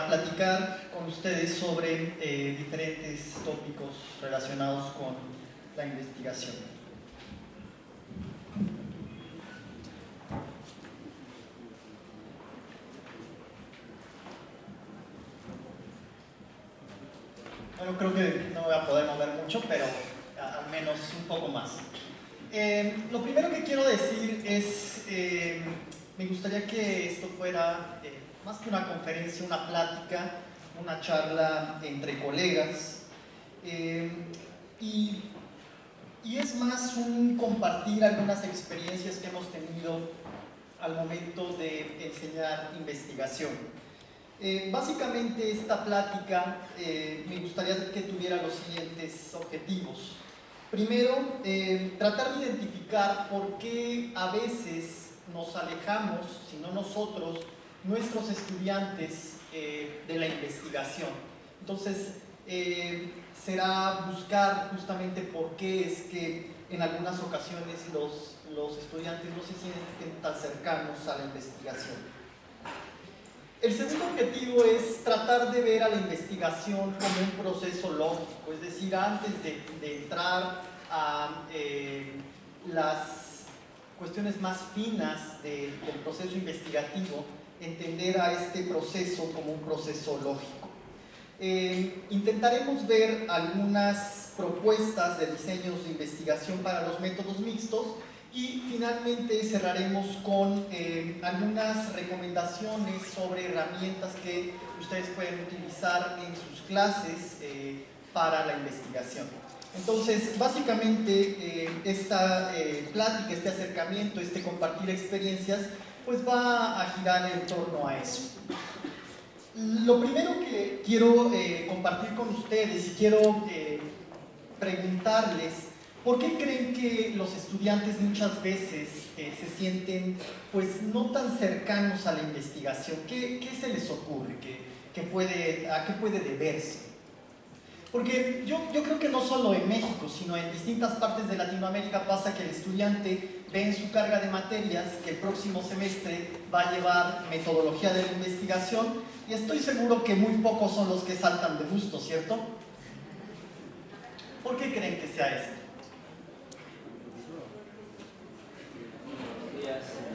para platicar con ustedes sobre diferentes tópicos relacionados con la investigación. Bueno, creo que no voy a poder mover mucho, pero al menos un poco más. Lo primero que quiero decir es, me gustaría que esto fuera más que una conferencia, una plática, una charla entre colegas, y es más un compartir algunas experiencias que hemos tenido al momento de enseñar investigación. Básicamente esta plática me gustaría que tuviera los siguientes objetivos. Primero, tratar de identificar por qué a veces nos alejamos, si no nosotros, nuestros estudiantes de la investigación. Entonces, será buscar justamente por qué es que en algunas ocasiones los estudiantes no se sienten tan cercanos a la investigación. El segundo objetivo es tratar de ver a la investigación como un proceso lógico, es decir, antes de entrar a las cuestiones más finas del proceso investigativo, entender a este proceso como un proceso lógico. Intentaremos ver algunas propuestas de diseños de investigación para los métodos mixtos y finalmente cerraremos con algunas recomendaciones sobre herramientas que ustedes pueden utilizar en sus clases para la investigación. Entonces, básicamente esta plática, este acercamiento, este compartir experiencias, pues va a girar en torno a eso. Lo primero que quiero compartir con ustedes y quiero preguntarles, ¿por qué creen que los estudiantes muchas veces se sienten pues no tan cercanos a la investigación? ¿Qué se les ocurre? ¿A qué puede deberse? Porque yo creo que no solo en México, sino en distintas partes de Latinoamérica pasa que el estudiante ve en su carga de materias que el próximo semestre va a llevar metodología de la investigación y estoy seguro que muy pocos son los que saltan de gusto, ¿cierto? ¿Por qué creen que sea esto?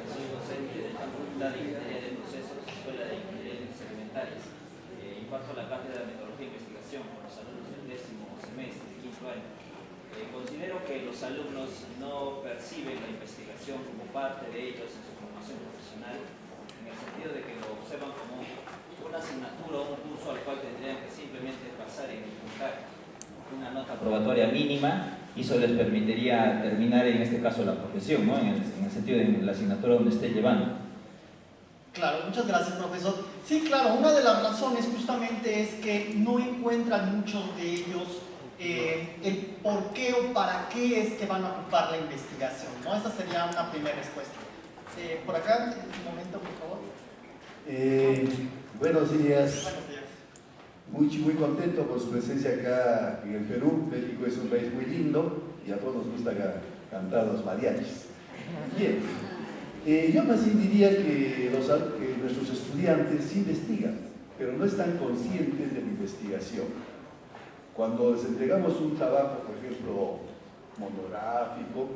Soy docente de la Facultad de Ingeniería de Procesos, Escuela de Ingeniería Experimentales. Imparto la cátedra de Metodología e Investigación con los alumnos del 10º semestre, del 5º año. Considero que los alumnos no perciben la investigación como parte de ellos en su formación profesional, en el sentido de que lo observan como una asignatura o un curso al cual tendrían que simplemente pasar y buscar una nota aprobatoria mínima y eso les permitiría terminar en este caso la profesión, ¿no? en el sentido de la asignatura donde esté llevando. Claro, muchas gracias, profesor. Sí, claro, una de las razones justamente es que no encuentran muchos de ellos el por qué o para qué es que van a ocupar la investigación, ¿no? Esa sería una primera respuesta. Por acá, un momento, por favor. Buenos días. Buenos días. Muy contento por su presencia acá en el Perú. México es un país muy lindo y a todos nos gusta cantar los mariachis. Bien, yo más bien diría que nuestros estudiantes sí investigan, pero no están conscientes de la investigación. Cuando les entregamos un trabajo, por ejemplo, monográfico,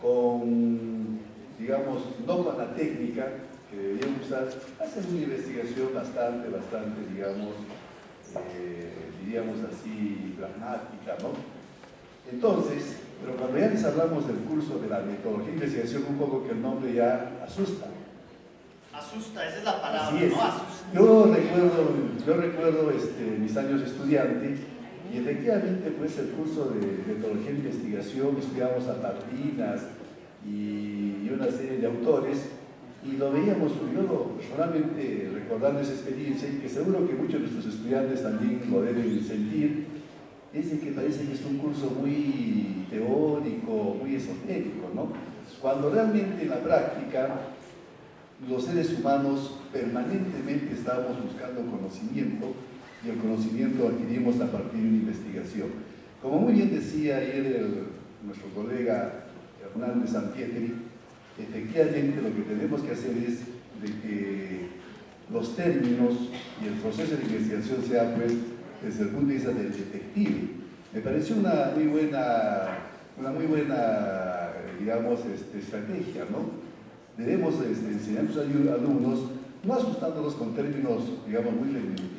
con, digamos, no con la técnica que deberían usar, hacen una investigación bastante, digamos, diríamos así, pragmática, ¿no? Entonces, pero cuando ya les hablamos del curso de la metodología de investigación, un poco que el nombre ya asusta. Asusta, esa es la palabra, Así es. ¿no? Asusta. Yo recuerdo mis años de estudiante y efectivamente pues el curso de metodología de investigación, estudiamos a Tardinas y una serie de autores y lo veíamos, yo personalmente recordando esa experiencia y que seguro que muchos de nuestros estudiantes también lo deben sentir, es que parece que es un curso muy teórico, muy esotérico, ¿no? Cuando realmente en la práctica los seres humanos permanentemente estamos buscando conocimiento y el conocimiento adquirimos a partir de una investigación. Como muy bien decía ayer nuestro colega Hernán de Sampietri, efectivamente lo que tenemos que hacer es de que los términos y el proceso de investigación sea pues desde el punto de vista del detective. Me pareció una muy buena digamos, estrategia, ¿no? Debemos enseñar a los alumnos no asustándolos con términos, digamos, muy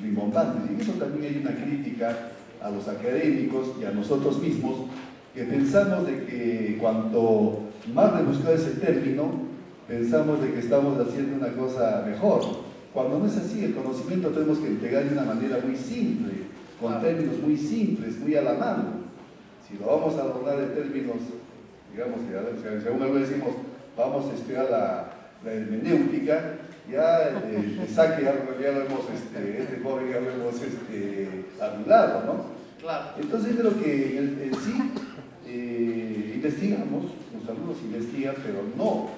rimbombantes. Y eso también hay una crítica a los académicos y a nosotros mismos, que pensamos de que cuanto más rebuscado es el término, pensamos de que estamos haciendo una cosa mejor. Cuando no es así, el conocimiento tenemos que entregar de una manera muy simple, con términos muy simples, muy a la mano. Si lo vamos a abordar en términos, digamos, que según algo decimos, vamos a estudiar la hermenéutica, ya el saque ya lo hemos, este joven ya lo hemos anulado, ¿no? Claro. Entonces creo que en sí investigamos, los alumnos investigan, pero no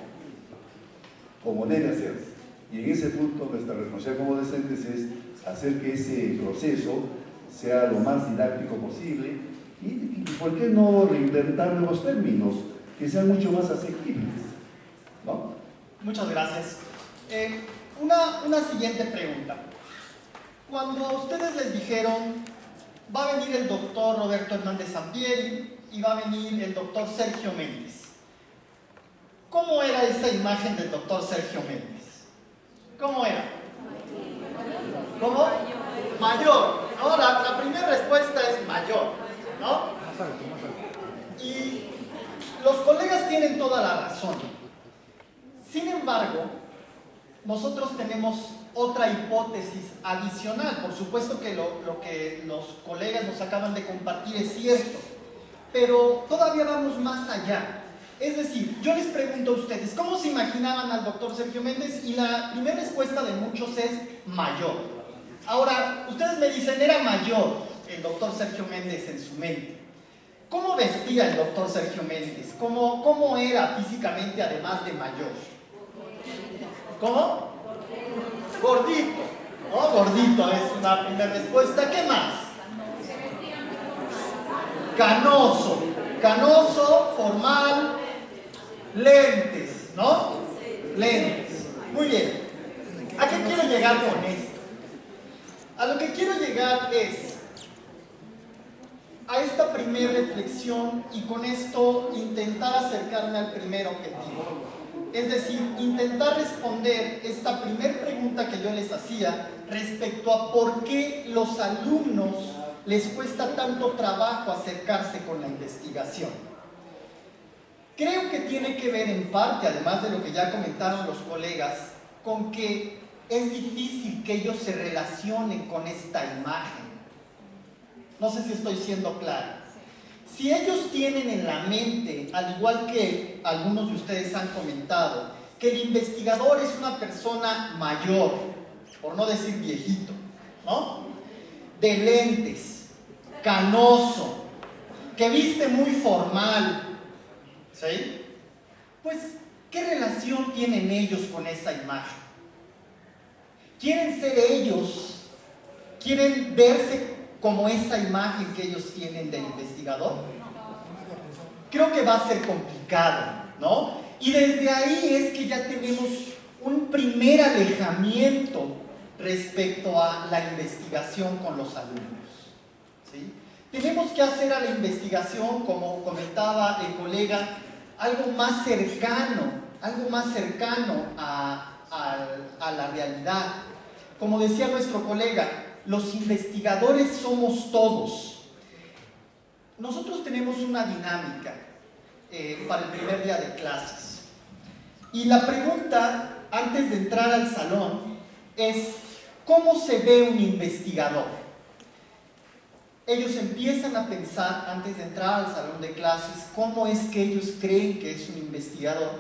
como debe hacerse. Y en ese punto nuestra responsabilidad como docentes es hacer que ese proceso sea lo más didáctico posible y ¿por qué no reinventar nuevos términos que sean mucho más asequibles, ¿no? Muchas gracias. Una siguiente pregunta. Cuando a ustedes les dijeron, va a venir el doctor Roberto Hernández Sampieri y va a venir el doctor Sergio Méndez, ¿cómo era esa imagen del doctor Sergio Méndez? ¿Cómo era? ¿Cómo? Mayor, ¿no? La primera respuesta es mayor, ¿no? Y los colegas tienen toda la razón. Sin embargo, nosotros tenemos otra hipótesis adicional. Por supuesto que lo que los colegas nos acaban de compartir es cierto, pero todavía vamos más allá. Es decir, yo les pregunto a ustedes, ¿cómo se imaginaban al doctor Sergio Méndez? Y la primera respuesta de muchos es mayor. Ahora, ustedes me dicen, era mayor el doctor Sergio Méndez en su mente. ¿Cómo vestía el doctor Sergio Méndez? ¿Cómo era físicamente además de mayor? ¿Cómo? Gordito, ¿no? Gordito es una primera respuesta. ¿Qué más? Canoso, formal, lentes, ¿no? Lentes. Muy bien. ¿A qué quiero llegar con esto? A lo que quiero llegar es a esta primera reflexión y con esto intentar acercarme al primer objetivo. Es decir, intentar responder esta primera pregunta que yo les hacía respecto a por qué los alumnos les cuesta tanto trabajo acercarse con la investigación. Creo que tiene que ver en parte, además de lo que ya comentaron los colegas, con que es difícil que ellos se relacionen con esta imagen. No sé si estoy siendo claro. Si ellos tienen en la mente, al igual que algunos de ustedes han comentado, que el investigador es una persona mayor, por no decir viejito, ¿no? De lentes, canoso, que viste muy formal, ¿sí? Pues, ¿qué relación tienen ellos con esa imagen? ¿Quieren ser ellos? ¿Quieren verse como esa imagen que ellos tienen del investigador? Creo que va a ser complicado, ¿no? Y desde ahí es que ya tenemos un primer alejamiento respecto a la investigación con los alumnos, ¿sí? Tenemos que hacer a la investigación, como comentaba el colega, algo más cercano a la realidad. Como decía nuestro colega, los investigadores somos todos. Nosotros tenemos una dinámica para el primer día de clases. Y la pregunta, antes de entrar al salón, es ¿cómo se ve un investigador? Ellos empiezan a pensar, antes de entrar al salón de clases, cómo es que ellos creen que es un investigador.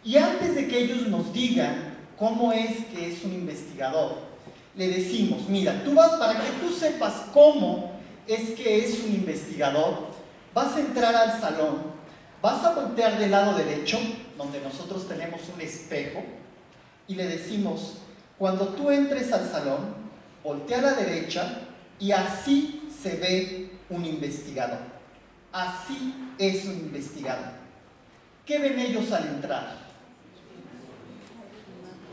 Y antes de que ellos nos digan cómo es que es un investigador, le decimos, mira, tú vas, para que tú sepas cómo es que es un investigador, vas a entrar al salón, vas a voltear del lado derecho, donde nosotros tenemos un espejo, y le decimos, cuando tú entres al salón, voltea a la derecha, y así se ve un investigador. Así es un investigador. ¿Qué ven ellos al entrar?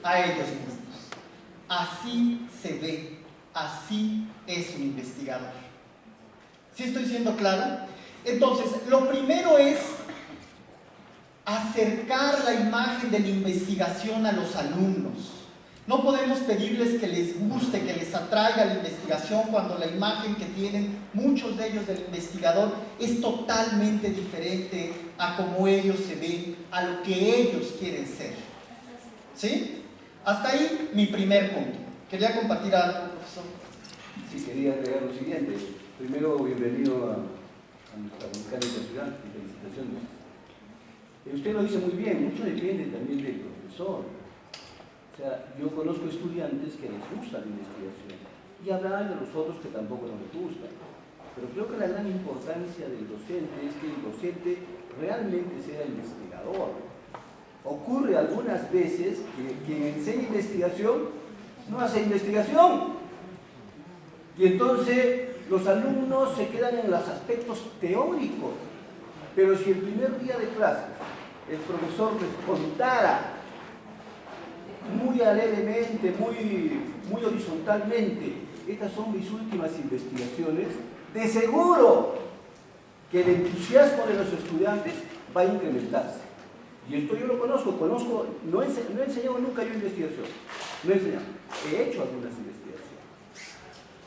A ellos mismos. así se ve, así es un investigador. ¿Sí estoy siendo claro? Entonces, lo primero es acercar la imagen de la investigación a los alumnos. No podemos pedirles que les guste, que les atraiga la investigación cuando la imagen que tienen muchos de ellos del investigador es totalmente diferente a cómo ellos se ven, a lo que ellos quieren ser. ¿Sí? Hasta ahí mi primer punto. ¿Quería compartir algo, profesor? Sí, quería agregar lo siguiente. Primero, bienvenido a nuestra volcánica ciudad y felicitaciones. Usted lo dice muy bien, mucho depende también del profesor. O sea, yo conozco estudiantes que les gusta la investigación y habrá de los otros que tampoco no les gusta. Pero creo que la gran importancia del docente es que el docente realmente sea investigador. Ocurre algunas veces que quien enseña investigación no hace investigación. Y entonces los alumnos se quedan en los aspectos teóricos. Pero si el primer día de clase el profesor les contara muy alegremente, muy horizontalmente, estas son mis últimas investigaciones, de seguro que el entusiasmo de los estudiantes va a incrementarse. Y esto yo lo conozco, no he enseñado nunca yo investigación, no he enseñado, he hecho algunas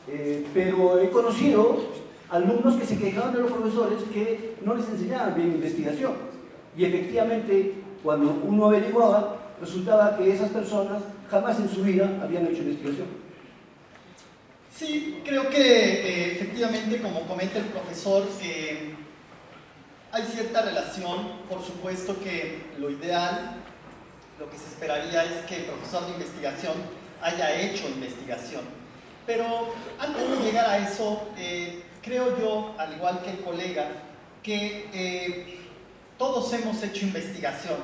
investigaciones. Pero he conocido alumnos que se quejaban de los profesores que no les enseñaban bien investigación. Y efectivamente, cuando uno averiguaba, resultaba que esas personas jamás en su vida habían hecho investigación. Sí, creo que efectivamente, como comenta el profesor, hay cierta relación. Por supuesto que lo ideal, lo que se esperaría es que el profesor de investigación haya hecho investigación. Pero antes de llegar a eso, creo yo, al igual que el colega, que todos hemos hecho investigación.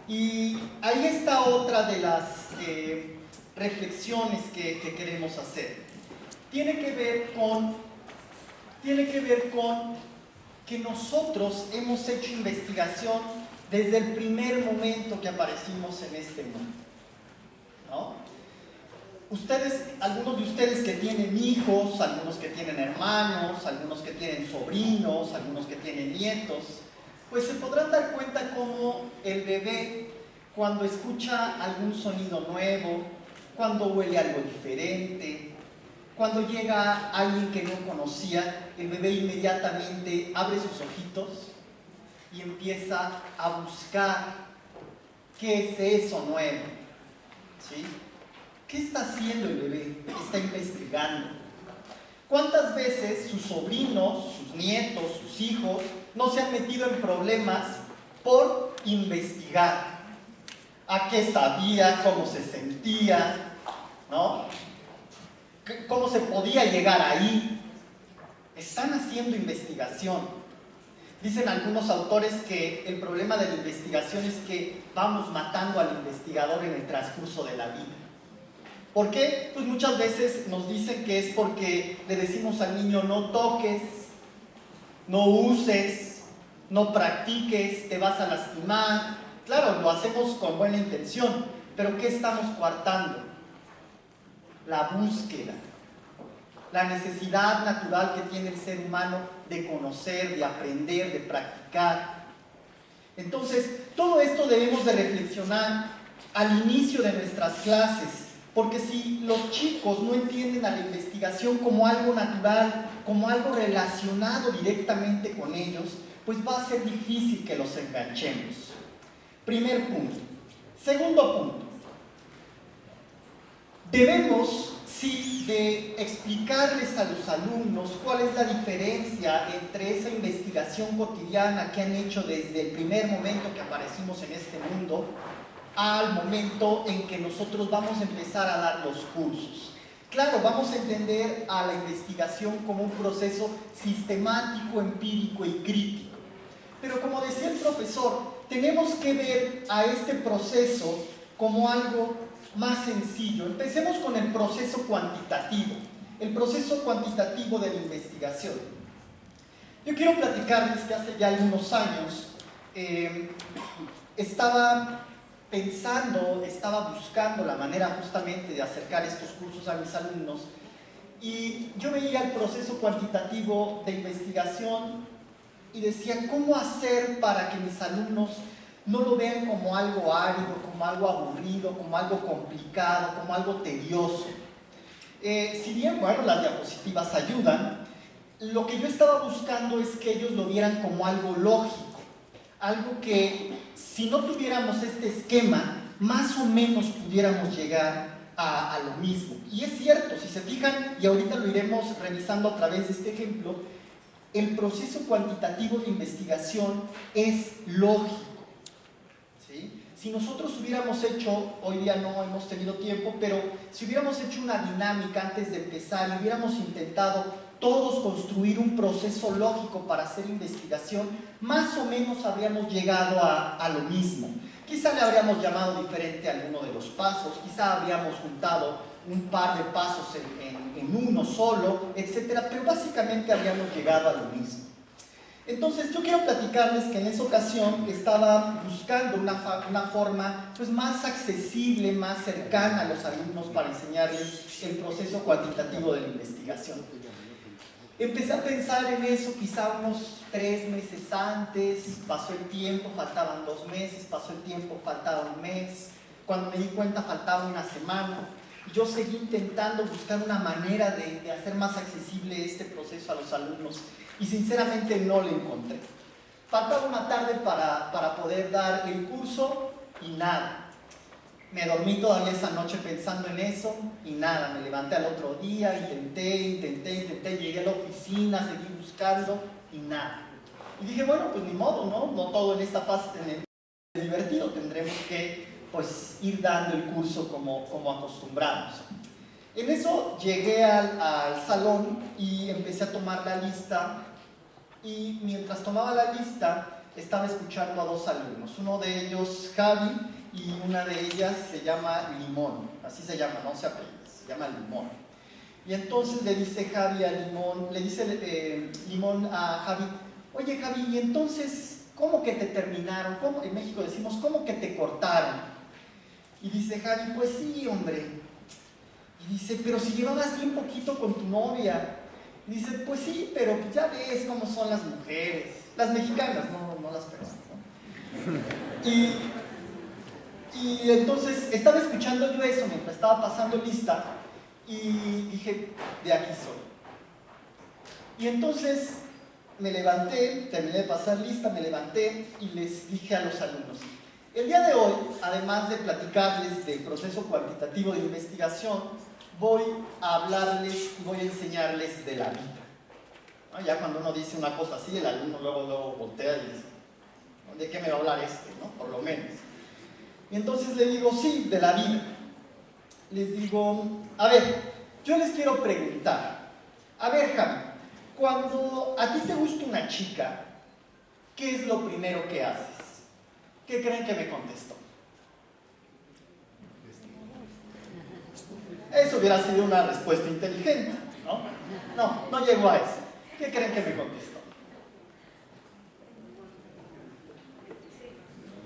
Y ahí está otra de las reflexiones que queremos hacer. Tiene que ver con que nosotros hemos hecho investigación desde el primer momento que aparecimos en este mundo, ¿no? Algunos de ustedes que tienen hijos, algunos que tienen hermanos, algunos que tienen sobrinos, algunos que tienen nietos, pues se podrán dar cuenta cómo el bebé, cuando escucha algún sonido nuevo, cuando huele algo diferente, cuando llega alguien que no conocía, el bebé inmediatamente abre sus ojitos y empieza a buscar qué es eso nuevo, ¿sí? ¿Qué está haciendo el bebé? Está investigando. ¿Cuántas veces sus sobrinos, sus nietos, sus hijos no se han metido en problemas por investigar? ¿A qué sabía? ¿Cómo se sentía? ¿No? ¿Cómo se podía llegar ahí? Están haciendo investigación. Dicen algunos autores que el problema de la investigación es que vamos matando al investigador en el transcurso de la vida. ¿Por qué? Pues muchas veces nos dicen que es porque le decimos al niño: no toques, no uses, no practiques, te vas a lastimar. Claro, lo hacemos con buena intención, pero ¿qué estamos coartando? La búsqueda, la necesidad natural que tiene el ser humano de conocer, de aprender, de practicar. Entonces, todo esto debemos de reflexionar al inicio de nuestras clases, porque si los chicos no entienden a la investigación como algo natural, como algo relacionado directamente con ellos, pues va a ser difícil que los enganchemos. Primer punto. Segundo punto. Debemos, sí, de explicarles a los alumnos cuál es la diferencia entre esa investigación cotidiana que han hecho desde el primer momento que aparecimos en este mundo al momento en que nosotros vamos a empezar a dar los cursos. Claro, vamos a entender a la investigación como un proceso sistemático, empírico y crítico. Pero como decía el profesor, tenemos que ver a este proceso como algo más sencillo. Empecemos con el proceso cuantitativo, el proceso cuantitativo de la investigación. Yo quiero platicarles que hace ya algunos años estaba estaba buscando la manera justamente de acercar estos cursos a mis alumnos, y yo veía el proceso cuantitativo de investigación y decía, ¿cómo hacer para que mis alumnos no lo vean como algo árido, como algo aburrido, como algo complicado, como algo tedioso? Si bien, bueno, las diapositivas ayudan, lo que yo estaba buscando es que ellos lo vieran como algo lógico, algo que si no tuviéramos este esquema, más o menos pudiéramos llegar a lo mismo. Y es cierto, si se fijan, y ahorita lo iremos revisando a través de este ejemplo, el proceso cuantitativo de investigación es lógico, ¿sí? Si nosotros hubiéramos hecho, hoy día no hemos tenido tiempo, pero si hubiéramos hecho una dinámica antes de empezar y hubiéramos intentado todos construir un proceso lógico para hacer investigación, más o menos habríamos llegado a lo mismo. Quizá le habríamos llamado diferente a alguno de los pasos, quizá habríamos juntado un par de pasos en uno solo, etcétera, pero básicamente habríamos llegado a lo mismo. Entonces yo quiero platicarles que en esa ocasión estaba buscando una forma pues, más accesible, más cercana a los alumnos para enseñarles el proceso cuantitativo de la investigación. Empecé a pensar en eso quizá unos 3 meses antes, pasó el tiempo, faltaban 2 meses, pasó el tiempo, faltaba un mes, cuando me di cuenta faltaba una semana. Yo seguí intentando buscar una manera de hacer más accesible este proceso a los alumnos y sinceramente no lo encontré. Faltaba una tarde para poder dar el curso y nada. Me dormí todavía esa noche pensando en eso y nada, me levanté al otro día, intenté, llegué a la oficina, seguí buscando y nada. Y dije, bueno, pues ni modo, ¿no? No todo en esta fase es divertido, tendremos que pues, ir dando el curso como acostumbramos. En eso llegué al salón y empecé a tomar la lista y mientras tomaba la lista estaba escuchando a 2 alumnos, uno de ellos Javi y una de ellas se llama Limón, así se llama, no se apellida, se llama Limón. Y entonces le dice Javi a Limón, le dice Limón a Javi, oye Javi, ¿y entonces cómo que te terminaron? ¿Cómo? En México decimos, ¿cómo que te cortaron? Y dice Javi, pues sí, hombre. Y dice, pero si llevabas bien poquito con tu novia. Y dice, pues sí, pero ya ves cómo son las mujeres, las mexicanas, no las peruanas, ¿no? Y entonces estaba escuchando yo eso mientras estaba pasando lista y dije, de aquí soy. Y entonces me levanté, terminé de pasar lista, me levanté y les dije a los alumnos, el día de hoy, además de platicarles del proceso cuantitativo de investigación, voy a hablarles y voy a enseñarles de la vida. ¿No? Ya cuando uno dice una cosa así, el alumno luego voltea y dice, ¿de qué me va a hablar este? ¿No? Por lo menos. Y entonces le digo, sí, de la vida. Les digo, a ver, yo les quiero preguntar, a ver, Javi, cuando a ti te gusta una chica, ¿qué es lo primero que haces? ¿Qué creen que me contestó? Eso hubiera sido una respuesta inteligente, ¿no? No llegó a eso. ¿Qué creen que me contestó?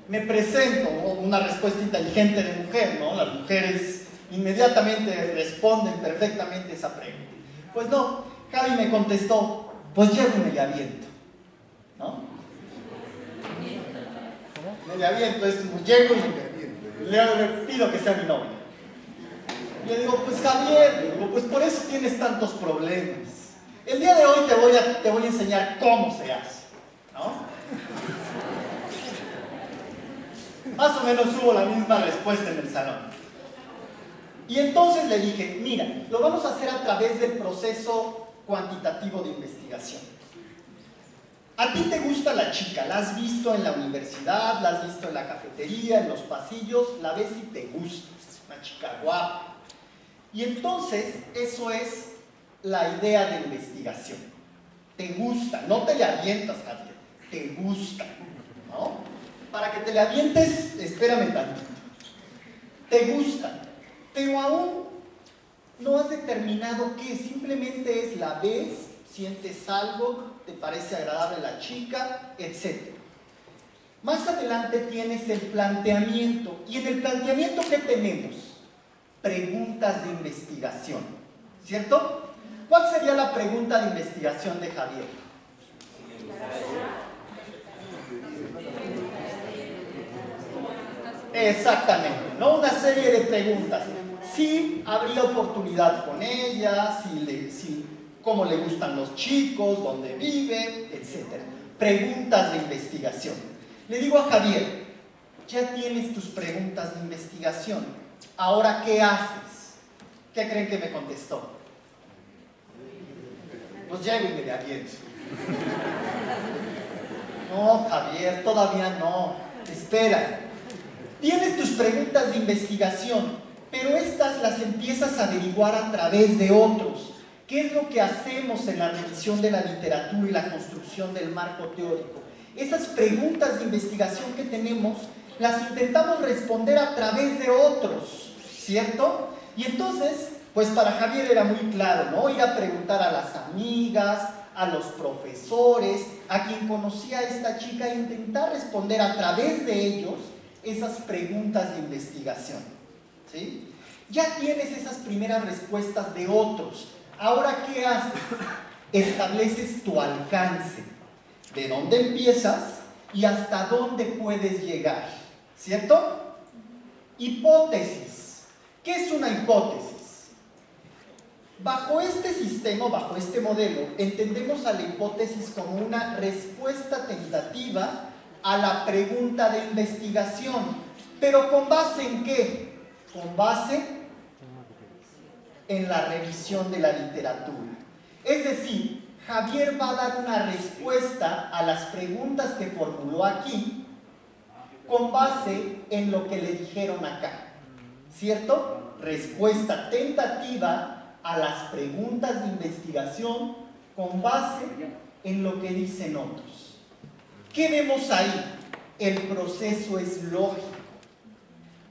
Me presento, ¿no? Una respuesta inteligente de mujer, ¿no? Las mujeres inmediatamente responden perfectamente esa pregunta. Pues no, Javi me contestó, pues llego y me le aviento, ¿no? Me le aviento, es como llego y le pido que sea mi novia. Le digo, pues Javier, pues por eso tienes tantos problemas. El día de hoy te voy a enseñar cómo se hace, ¿no? Más o menos hubo la misma respuesta en el salón. Y entonces le dije, mira, lo vamos a hacer a través del proceso cuantitativo de investigación. A ti te gusta la chica, la has visto en la universidad, la has visto en la cafetería, en los pasillos, la ves y te gusta, es una chica guapa. Y entonces, eso es la idea de investigación. Te gusta, no te le avientas, Javier, te gusta, ¿no? Para que te le avientes, espérame tantito. Te gusta, pero aún no has determinado qué, simplemente es la ves, sientes algo, te parece agradable la chica, etc. Más adelante tienes el planteamiento. ¿Y en el planteamiento qué tenemos? Preguntas de investigación, ¿cierto? ¿Cuál sería la pregunta de investigación de Javier? Exactamente, ¿no? Una serie de preguntas. Si habría oportunidad con ella, cómo le gustan los chicos, dónde vive, etc. Preguntas de investigación. Le digo a Javier, ya tienes tus preguntas de investigación. ¿Ahora qué haces? ¿Qué creen que me contestó? Pues llego y me le aviento. No, Javier, todavía no. Espera. Tienes tus preguntas de investigación, pero estas las empiezas a averiguar a través de otros. ¿Qué es lo que hacemos en la revisión de la literatura y la construcción del marco teórico? Esas preguntas de investigación que tenemos, las intentamos responder a través de otros, ¿cierto? Y entonces, pues para Javier era muy claro, ¿no? Ir a preguntar a las amigas, a los profesores, a quien conocía a esta chica e intentar responder a través de ellos esas preguntas de investigación, ¿sí? Ya tienes esas primeras respuestas de otros. Ahora, ¿qué haces? Estableces tu alcance, de dónde empiezas y hasta dónde puedes llegar, ¿cierto? Hipótesis. ¿Qué es una hipótesis? Bajo este sistema, bajo este modelo, entendemos a la hipótesis como una respuesta tentativa a la pregunta de investigación. ¿Pero con base en qué? Con base en la revisión de la literatura. Es decir, Javier va a dar una respuesta a las preguntas que formuló aquí con base en lo que le dijeron acá, ¿cierto? Respuesta tentativa a las preguntas de investigación con base en lo que dicen otros. ¿Qué vemos ahí? El proceso es lógico.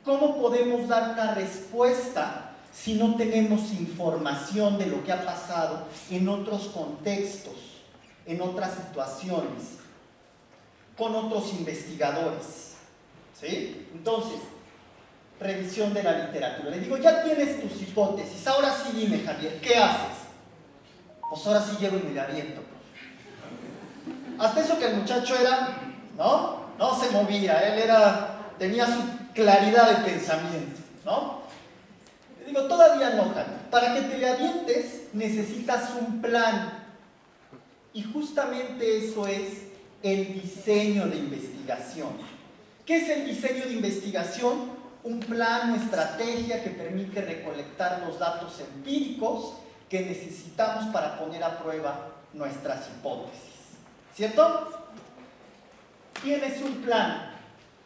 ¿Cómo podemos dar una respuesta si no tenemos información de lo que ha pasado en otros contextos, en otras situaciones, con otros investigadores? ¿Sí? Entonces, revisión de la literatura. Le digo, ya tienes tus hipótesis, ahora sí dime, Javier, ¿qué haces? Pues ahora sí llego y me la aviento. Hasta eso que el muchacho era, no se movía, él tenía su claridad de pensamiento, ¿no? Le digo, todavía no, Javier. Para que te le avientes necesitas un plan. Y justamente eso es el diseño de investigación. ¿Qué es el diseño de investigación? Un plan o estrategia que permite recolectar los datos empíricos que necesitamos para poner a prueba nuestras hipótesis. ¿Cierto? Tienes un plan.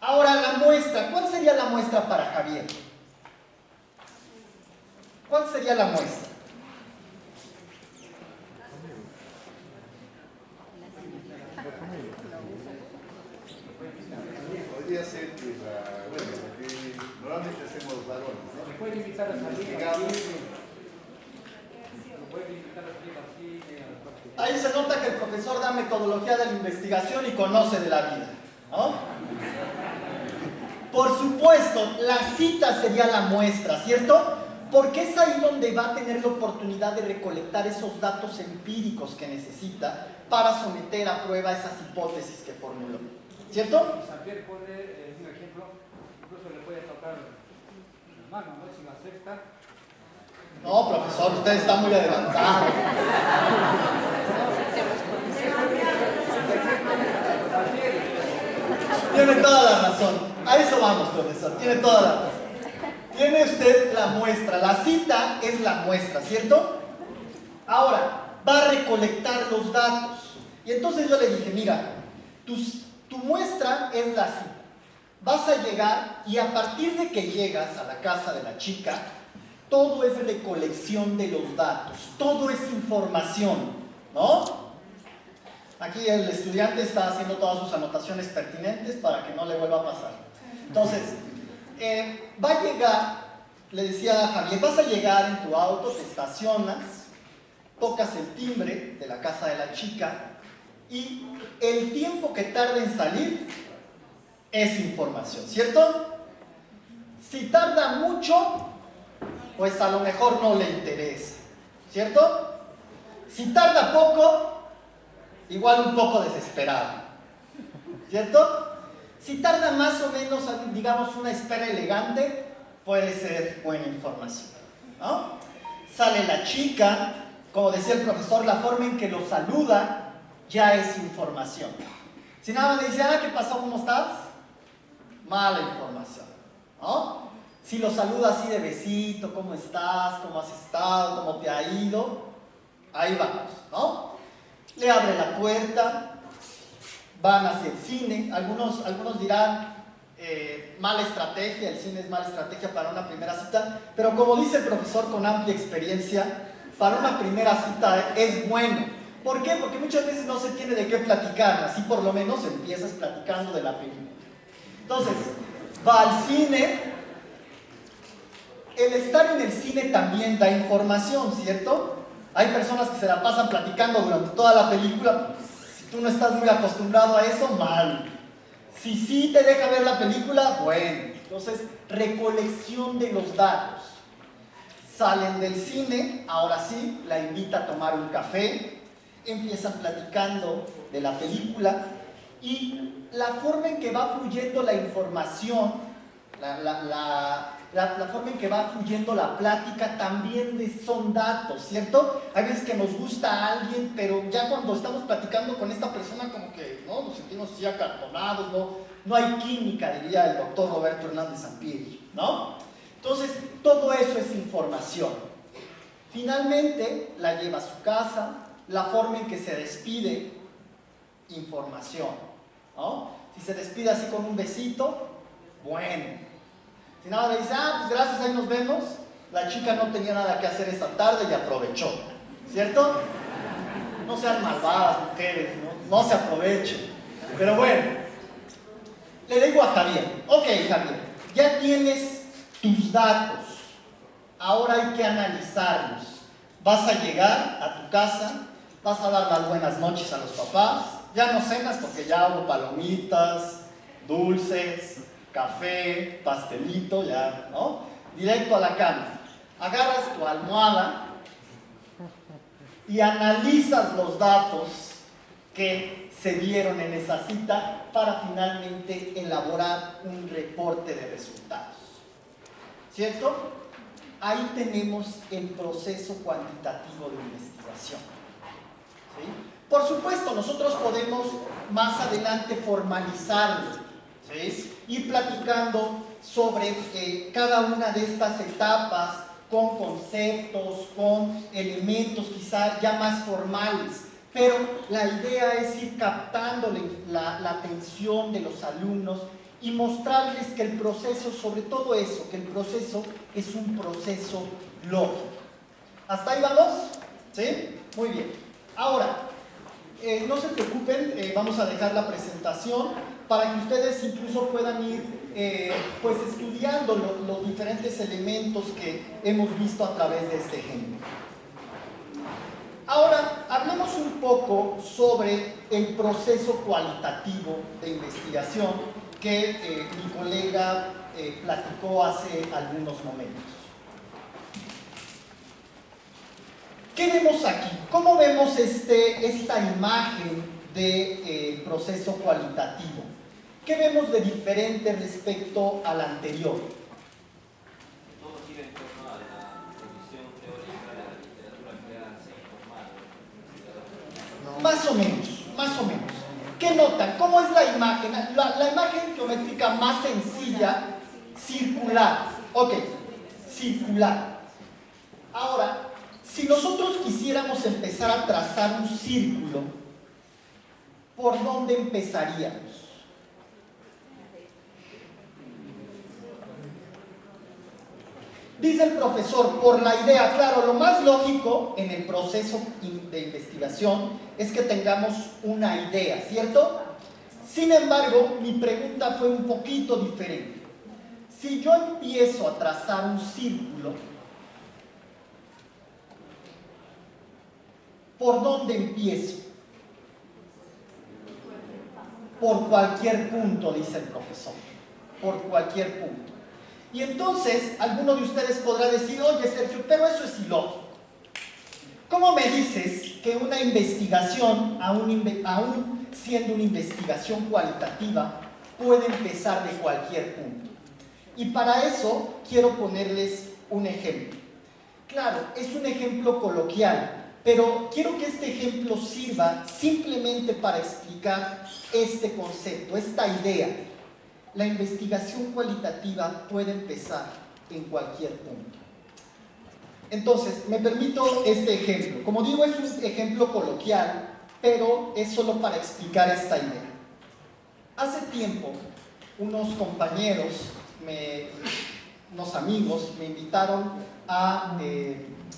Ahora la muestra. ¿Cuál sería la muestra para Javier? ¿Cuál sería la muestra? Podría ser que lo que normalmente hacemos los varones, ¿no? Me pueden invitar a salir Digamos, Ahí se nota que el profesor da metodología de la investigación y conoce de la vida, ¿no? Por supuesto, la cita sería la muestra, ¿cierto? Porque es ahí donde va a tener la oportunidad de recolectar esos datos empíricos que necesita para someter a prueba esas hipótesis que formuló, ¿cierto? Xavier pone un ejemplo, incluso le puede tocar la mano, ¿no? Si lo acepta. No, profesor, usted está muy adelantado. Tiene toda la razón. A eso vamos, profesor. Tiene toda la razón. Tiene usted la muestra. La cita es la muestra, ¿cierto? Ahora, va a recolectar los datos. Y entonces yo le dije, mira, tu muestra es la cita. Vas a llegar y a partir de que llegas a la casa de la chica, todo es recolección de los datos, todo es información, ¿no? Aquí el estudiante está haciendo todas sus anotaciones pertinentes para que no le vuelva a pasar. Entonces, va a llegar, le decía a Javier, vas a llegar en tu auto, te estacionas, tocas el timbre de la casa de la chica y el tiempo que tarde en salir es información, ¿cierto? Si tarda mucho, pues a lo mejor no le interesa, ¿cierto? Si tarda poco, igual un poco desesperado, ¿cierto? Si tarda más o menos, digamos, una espera elegante, puede ser buena información, ¿no? Sale la chica, como decía el profesor, la forma en que lo saluda ya es información. Si nada más le dice, ¿qué pasó? ¿Cómo estás? Mala información, ¿no? Si lo saluda así de besito, ¿cómo estás? ¿Cómo has estado? ¿Cómo te ha ido? Ahí vamos, ¿no? Le abre la puerta, van hacia el cine. Algunos dirán, mala estrategia, el cine es mala estrategia para una primera cita, pero como dice el profesor con amplia experiencia, para una primera cita es bueno. ¿Por qué? Porque muchas veces no se tiene de qué platicar, así por lo menos empiezas platicando de la película. Entonces, va al cine. El estar en el cine también da información, ¿cierto? Hay personas que se la pasan platicando durante toda la película. Si tú no estás muy acostumbrado a eso, mal. Si sí te deja ver la película, bueno. Entonces, recolección de los datos. Salen del cine, ahora sí, la invita a tomar un café, empiezan platicando de la película y la forma en que va fluyendo la información, la forma en que va fluyendo la plática también son datos, ¿cierto? Hay veces que nos gusta a alguien, pero ya cuando estamos platicando con esta persona como que ¿no? Nos sentimos así acartonados, no hay química, diría el doctor Roberto Hernández Sampieri, ¿no? Entonces, todo eso es información. Finalmente, la lleva a su casa, la forma en que se despide, información, ¿no? Si se despide así con un besito, bueno. Si nada le dice, pues gracias, ahí nos vemos, la chica no tenía nada que hacer esa tarde y aprovechó, ¿cierto? No sean malvadas, mujeres, no se aprovechen. Pero bueno, le digo a Javier, ok Javier, ya tienes tus datos, ahora hay que analizarlos. Vas a llegar a tu casa, vas a dar las buenas noches a los papás, ya no cenas porque ya hubo palomitas, dulces, café, pastelito, ya, ¿no? Directo a la cama. Agarras tu almohada y analizas los datos que se dieron en esa cita para finalmente elaborar un reporte de resultados. ¿Cierto? Ahí tenemos el proceso cuantitativo de investigación. ¿Sí? Por supuesto, nosotros podemos más adelante formalizarlo, ¿sí? Ir platicando sobre cada una de estas etapas con conceptos, con elementos quizá ya más formales, pero la idea es ir captando la atención de los alumnos y mostrarles que el proceso, sobre todo eso, que el proceso es un proceso lógico. ¿Hasta ahí vamos? ¿Sí? Muy bien. Ahora, no se preocupen, vamos a dejar la presentación para que ustedes incluso puedan ir pues estudiando los diferentes elementos que hemos visto a través de este ejemplo. Ahora, hablemos un poco sobre el proceso cualitativo de investigación que mi colega platicó hace algunos momentos. ¿Qué vemos aquí? ¿Cómo vemos esta imagen de proceso cualitativo? ¿Qué vemos de diferente respecto al anterior? Todo gira en torno a la revisión teórica de la literatura que se informado. Más o menos. ¿Qué notan? ¿Cómo es la imagen? La imagen geométrica más sencilla, circular. Ok, circular. Ahora, si nosotros quisiéramos empezar a trazar un círculo, ¿por dónde empezaríamos? Dice el profesor, por la idea. Claro, lo más lógico en el proceso de investigación es que tengamos una idea, ¿cierto? Sin embargo, mi pregunta fue un poquito diferente. Si yo empiezo a trazar un círculo, ¿por dónde empiezo? por cualquier punto, dice el profesor, por cualquier punto. Y entonces, alguno de ustedes podrá decir, oye Sergio, pero eso es ilógico. ¿Cómo me dices que una investigación, aún siendo una investigación cualitativa, puede empezar de cualquier punto? Y para eso quiero ponerles un ejemplo. Claro, es un ejemplo coloquial, pero quiero que este ejemplo sirva simplemente para explicar este concepto, esta idea. La investigación cualitativa puede empezar en cualquier punto. Entonces, me permito este ejemplo. Como digo, es un ejemplo coloquial, pero es solo para explicar esta idea. Hace tiempo, unos compañeros, unos amigos, me invitaron a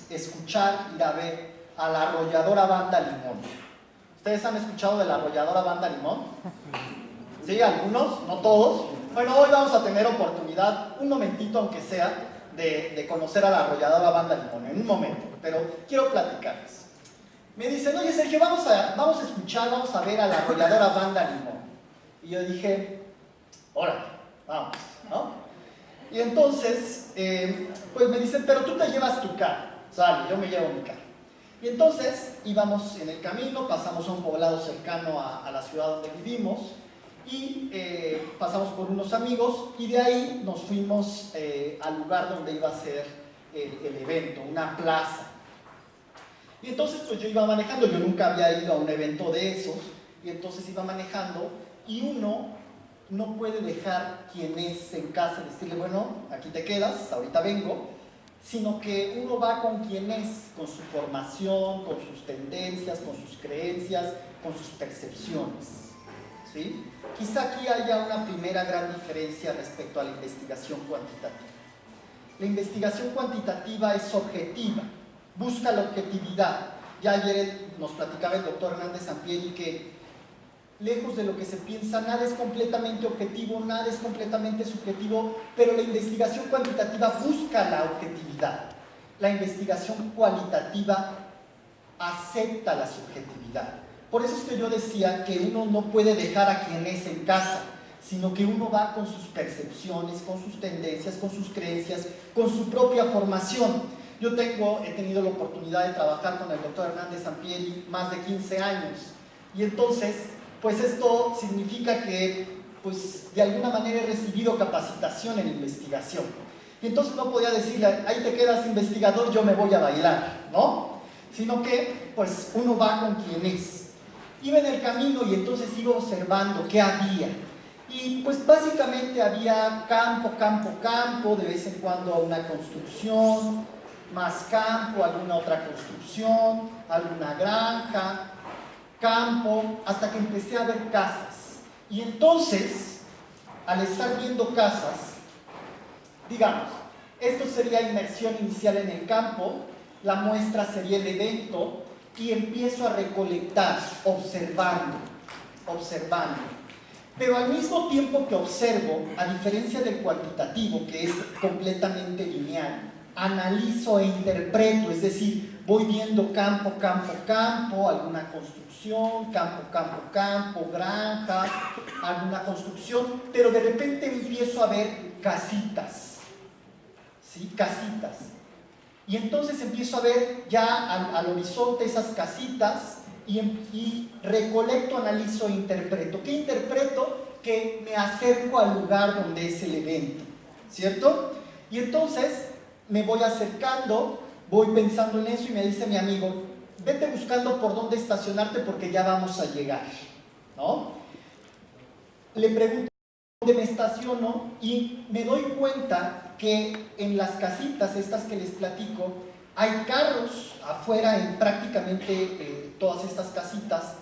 escuchar, ir a ver a la arrolladora Banda Limón. ¿Ustedes han escuchado de la arrolladora Banda Limón? ¿Sí? ¿Algunos? ¿No todos? Bueno, hoy vamos a tener oportunidad, un momentito aunque sea, de conocer a la arrolladora Banda Limón, en un momento, pero quiero platicarles. Me dicen, oye Sergio, vamos a escuchar, vamos a ver a la arrolladora Banda Limón. Y yo dije, órale, vamos, ¿no? Y entonces, pues me dicen, pero tú te llevas tu carro. Sale, yo me llevo mi carro. Y entonces íbamos en el camino, pasamos a un poblado cercano a la ciudad donde vivimos, y pasamos por unos amigos, y de ahí nos fuimos al lugar donde iba a ser el evento, una plaza. Y entonces pues yo iba manejando, yo nunca había ido a un evento de esos, y entonces iba manejando, y uno no puede dejar quien es en casa y decirle, bueno, aquí te quedas, ahorita vengo, sino que uno va con quien es, con su formación, con sus tendencias, con sus creencias, con sus percepciones. ¿Sí? Quizá aquí haya una primera gran diferencia respecto a la investigación cuantitativa. La investigación cuantitativa es objetiva, busca la objetividad. Ya ayer nos platicaba el doctor Hernández Sampieri que lejos de lo que se piensa, nada es completamente objetivo, nada es completamente subjetivo, pero la investigación cuantitativa busca la objetividad. La investigación cualitativa acepta la subjetividad. Por eso es que yo decía que uno no puede dejar a quien es en casa, sino que uno va con sus percepciones, con sus tendencias, con sus creencias, con su propia formación. Yo he tenido la oportunidad de trabajar con el doctor Hernández Sampieri más de 15 años, y entonces, pues esto significa que, pues, de alguna manera he recibido capacitación en investigación. Y entonces no podía decirle, ahí te quedas investigador, yo me voy a bailar, ¿no? Sino que, pues, uno va con quien es. Iba en el camino y entonces iba observando qué había. Y pues básicamente había campo, campo, campo, de vez en cuando una construcción, más campo, alguna otra construcción, alguna granja, campo, hasta que empecé a ver casas. Y entonces, al estar viendo casas, digamos, esto sería inmersión inicial en el campo, la muestra sería el evento, y empiezo a recolectar, observando. Pero al mismo tiempo que observo, a diferencia del cuantitativo, que es completamente lineal, analizo e interpreto, es decir, voy viendo campo, campo, campo, alguna construcción, campo, campo, campo, granja, alguna construcción, pero de repente empiezo a ver casitas, ¿sí? Casitas. Y entonces empiezo a ver ya al horizonte esas casitas y recolecto, analizo e interpreto. ¿Qué interpreto? Que me acerco al lugar donde es el evento, ¿cierto? Y entonces me voy acercando, voy pensando en eso y me dice mi amigo, vete buscando por dónde estacionarte porque ya vamos a llegar, ¿no? Le pregunto dónde me estaciono y me doy cuenta que en las casitas estas que les platico hay carros afuera en prácticamente todas estas casitas,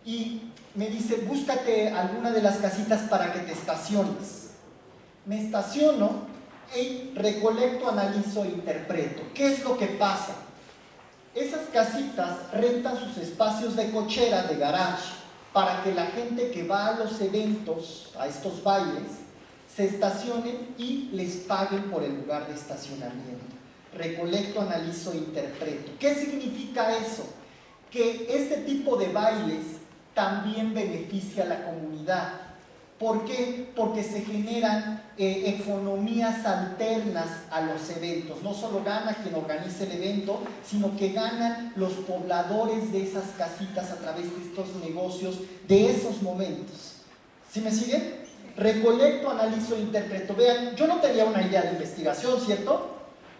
y me dice, búscate alguna de las casitas para que te estaciones. Me estaciono y recolecto, analizo e interpreto. ¿Qué es lo que pasa? Esas casitas rentan sus espacios de cochera, de garage, para que la gente que va a los eventos, a estos bailes, se estacionen y les paguen por el lugar de estacionamiento. Recolecto, analizo e interpreto. ¿Qué significa eso? Que este tipo de bailes también beneficia a la comunidad. ¿Por qué? Porque se generan economías alternas a los eventos. No solo gana quien organiza el evento, sino que ganan los pobladores de esas casitas a través de estos negocios, de esos momentos. ¿Sí me siguen? Recolecto, analizo e interpreto. Vean, yo no tenía una idea de investigación, ¿cierto?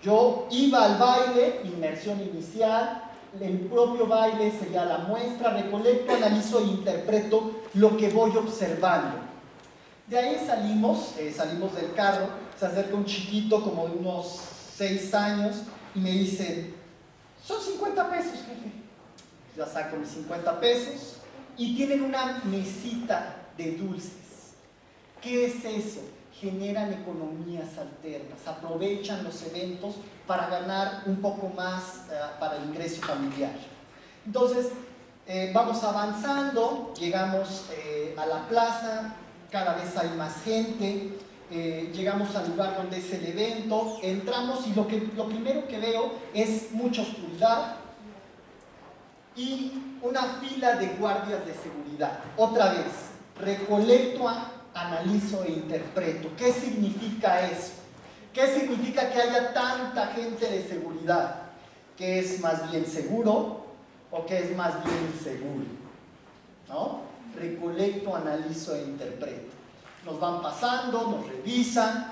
Yo iba al baile, inmersión inicial, el propio baile sería la muestra, recolecto, analizo e interpreto lo que voy observando. De ahí salimos del carro, se acerca un chiquito como de unos 6 años y me dice, son 50 pesos, jefe. Ya saco mis 50 pesos y tienen una mesita de dulces. ¿Qué es eso? Generan economías alternas, aprovechan los eventos para ganar un poco más para el ingreso familiar. Entonces, vamos avanzando, llegamos a la plaza, cada vez hay más gente, llegamos al lugar donde es el evento, entramos y lo primero que veo es mucha oscuridad y una fila de guardias de seguridad. Otra vez, recolecto, analizo e interpreto. ¿Qué significa eso? ¿Qué significa que haya tanta gente de seguridad? ¿Que es más bien seguro o que es más bien inseguro? ¿No? Recolecto, analizo e interpreto. Nos van pasando, nos revisan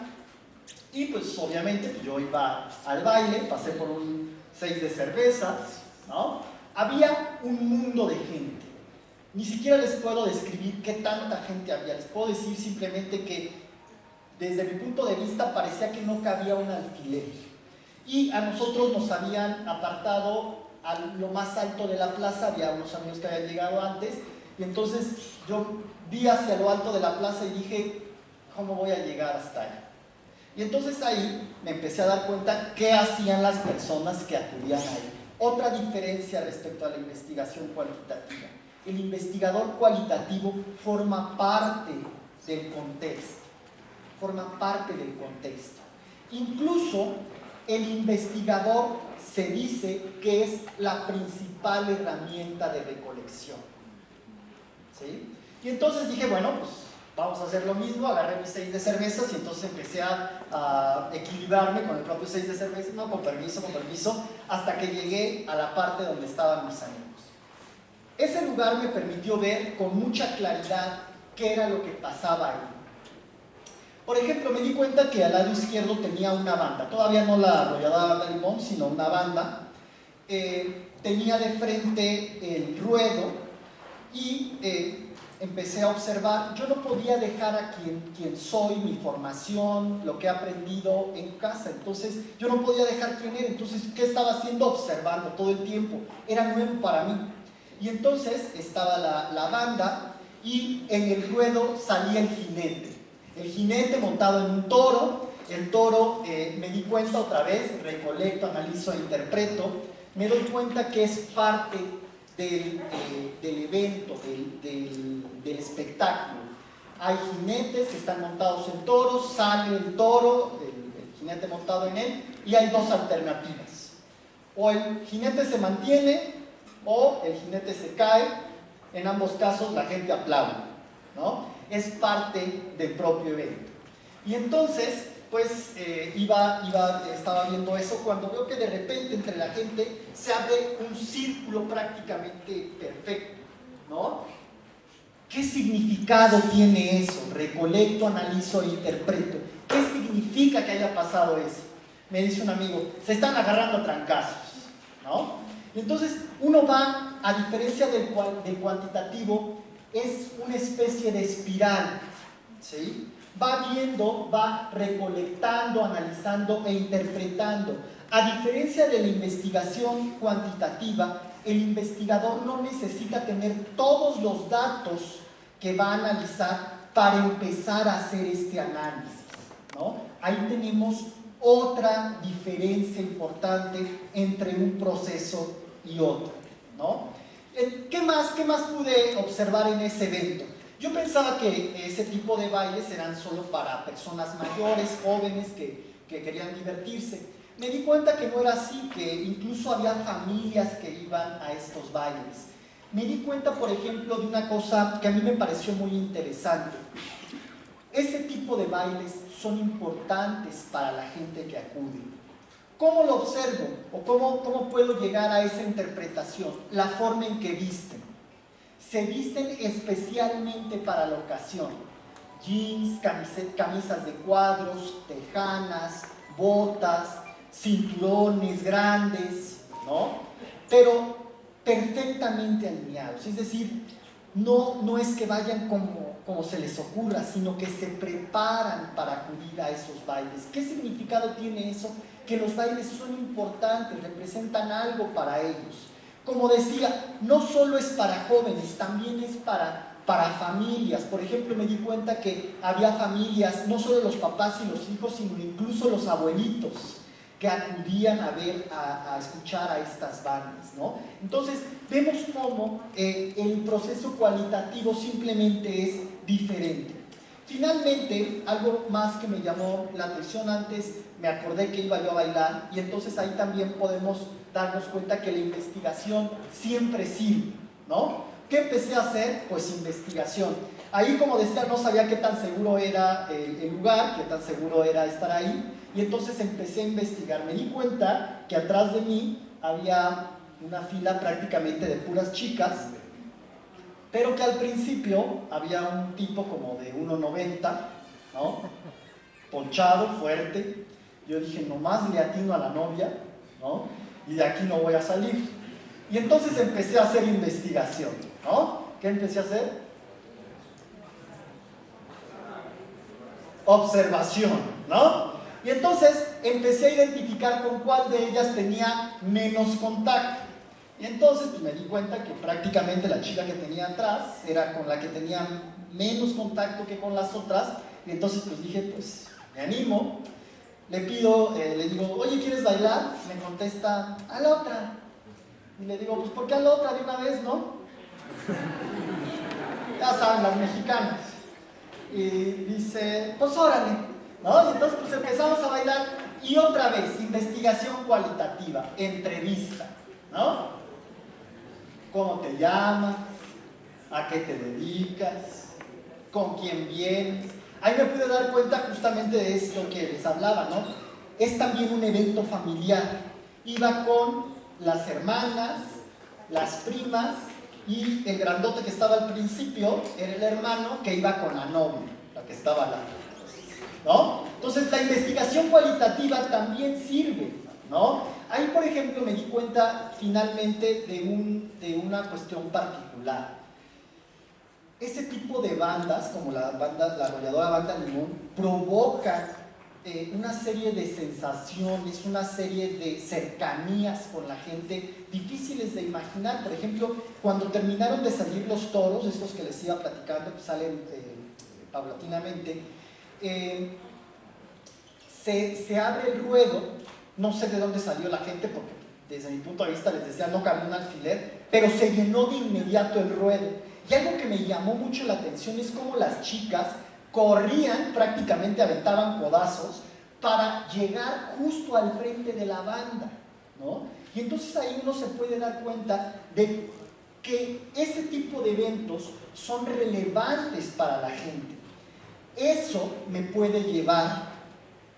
y pues obviamente yo iba al baile, pasé por un 6 de cervezas, ¿no? Había un mundo de gente. Ni siquiera les puedo describir qué tanta gente había. Les puedo decir simplemente que desde mi punto de vista parecía que no cabía un alfiler. Y a nosotros nos habían apartado a lo más alto de la plaza, había unos amigos que habían llegado antes, y entonces yo vi hacia lo alto de la plaza y dije, ¿cómo voy a llegar hasta ahí? Y entonces ahí me empecé a dar cuenta qué hacían las personas que acudían ahí. Otra diferencia respecto a la investigación cualitativa. El investigador cualitativo forma parte del contexto. Forma parte del contexto. Incluso el investigador se dice que es la principal herramienta de recolección. ¿Sí? Y entonces dije, bueno, pues vamos a hacer lo mismo, agarré mis 6 de cervezas y entonces empecé a equilibrarme con el propio 6 de cervezas, no, con permiso, hasta que llegué a la parte donde estaban mis amigos. Ese lugar me permitió ver con mucha claridad qué era lo que pasaba ahí. Por ejemplo, me di cuenta que al lado izquierdo tenía una banda, todavía no la arrolladora de Limón, sino una banda. Tenía de frente el ruedo y empecé a observar. Yo no podía dejar a quien soy, mi formación, lo que he aprendido en casa. Entonces, yo no podía dejar quién era. Entonces, ¿qué estaba haciendo? Observando todo el tiempo. Era nuevo para mí. Y entonces estaba la banda y en el ruedo salía el jinete. El jinete montado en un toro. El toro, me di cuenta otra vez, recolecto, analizo e interpreto. Me doy cuenta que es parte del evento, del espectáculo. Hay jinetes que están montados en toros, sale el toro, el jinete montado en él, y hay dos alternativas. O el jinete se mantiene o el jinete se cae. En ambos casos la gente aplaude, ¿no? Es parte del propio evento. Y entonces, pues estaba viendo eso cuando veo que de repente entre la gente se abre un círculo prácticamente perfecto, ¿no? ¿Qué significado tiene eso? Recolecto, analizo e interpreto. ¿Qué significa que haya pasado eso? Me dice un amigo, se están agarrando a trancazos, ¿no? Y entonces uno va, a diferencia del cuantitativo, es una especie de espiral, ¿sí? Va viendo, va recolectando, analizando e interpretando. A diferencia de la investigación cuantitativa, el investigador no necesita tener todos los datos que va a analizar para empezar a hacer este análisis, ¿no? Ahí tenemos otra diferencia importante entre un proceso y otro, ¿no? ¿Qué más pude observar en ese evento? Yo pensaba que ese tipo de bailes eran solo para personas mayores, jóvenes que querían divertirse. Me di cuenta que no era así, que incluso había familias que iban a estos bailes. me di cuenta, por ejemplo, de una cosa que a mí me pareció muy interesante. Ese tipo de bailes son importantes para la gente que acude. ¿Cómo lo observo? ¿O cómo puedo llegar a esa interpretación? La forma en que visten. Se visten especialmente para la ocasión. Jeans, camisas de cuadros, tejanas, botas, cinturones grandes, ¿no? Pero perfectamente alineados. Es decir, no es que vayan como se les ocurra, sino que se preparan para acudir a esos bailes. ¿Qué significado tiene eso? Que los bailes son importantes, representan algo para ellos. Como decía, no solo es para jóvenes, también es para familias. Por ejemplo, me di cuenta que había familias, no solo los papás y los hijos, sino incluso los abuelitos, que acudían a escuchar a estas bandas, ¿no? Entonces, vemos cómo el proceso cualitativo simplemente es diferente. Finalmente, algo más que me llamó la atención antes, me acordé que iba yo a bailar, y entonces ahí también podemos darnos cuenta que la investigación siempre sirve, ¿no? ¿Qué empecé a hacer? Pues investigación. Ahí, como decía, no sabía qué tan seguro era el lugar, qué tan seguro era estar ahí, y entonces empecé a investigar. Me di cuenta que atrás de mí había una fila prácticamente de puras chicas, pero que al principio había un tipo como de 1,90, ¿no? Ponchado, fuerte. Yo dije, nomás le atino a la novia, ¿no? Y de aquí no voy a salir. Y entonces empecé a hacer investigación, ¿no? ¿Qué empecé a hacer? Observación, ¿no? Y entonces empecé a identificar con cuál de ellas tenía menos contacto. Y entonces pues, me di cuenta que prácticamente la chica que tenía atrás era con la que tenía menos contacto que con las otras. Y entonces pues dije, pues me animo, le pido, le digo, oye, ¿quieres bailar? Me contesta, a la otra. Y le digo, pues ¿por qué a la otra de una vez, no? Ya saben, las mexicanas. Y dice, pues órale, ¿no? Y entonces pues empezamos a bailar. Y otra vez, investigación cualitativa, entrevista, ¿no? ¿Cómo te llamas? ¿A qué te dedicas? ¿Con quién vienes? Ahí me pude dar cuenta justamente de esto que les hablaba, ¿no? Es también un evento familiar. Iba con las hermanas, las primas, y el grandote que estaba al principio era el hermano que iba con la novia, la que estaba al lado, ¿no? Entonces la investigación cualitativa también sirve, ¿no? Ahí, por ejemplo, me di cuenta finalmente de una cuestión particular. Ese tipo de bandas, como la arrolladora Banda Limón, provocan una serie de sensaciones, una serie de cercanías con la gente difíciles de imaginar. Por ejemplo, cuando terminaron de salir los toros, estos que les iba platicando, que salen paulatinamente, se abre el ruedo. No sé de dónde salió la gente, porque desde mi punto de vista les decía no cabía un alfiler, pero se llenó de inmediato el ruedo. Y algo que me llamó mucho la atención es cómo las chicas corrían, prácticamente aventaban codazos para llegar justo al frente de la banda, ¿no? Y entonces ahí uno se puede dar cuenta de que ese tipo de eventos son relevantes para la gente. Eso me puede llevar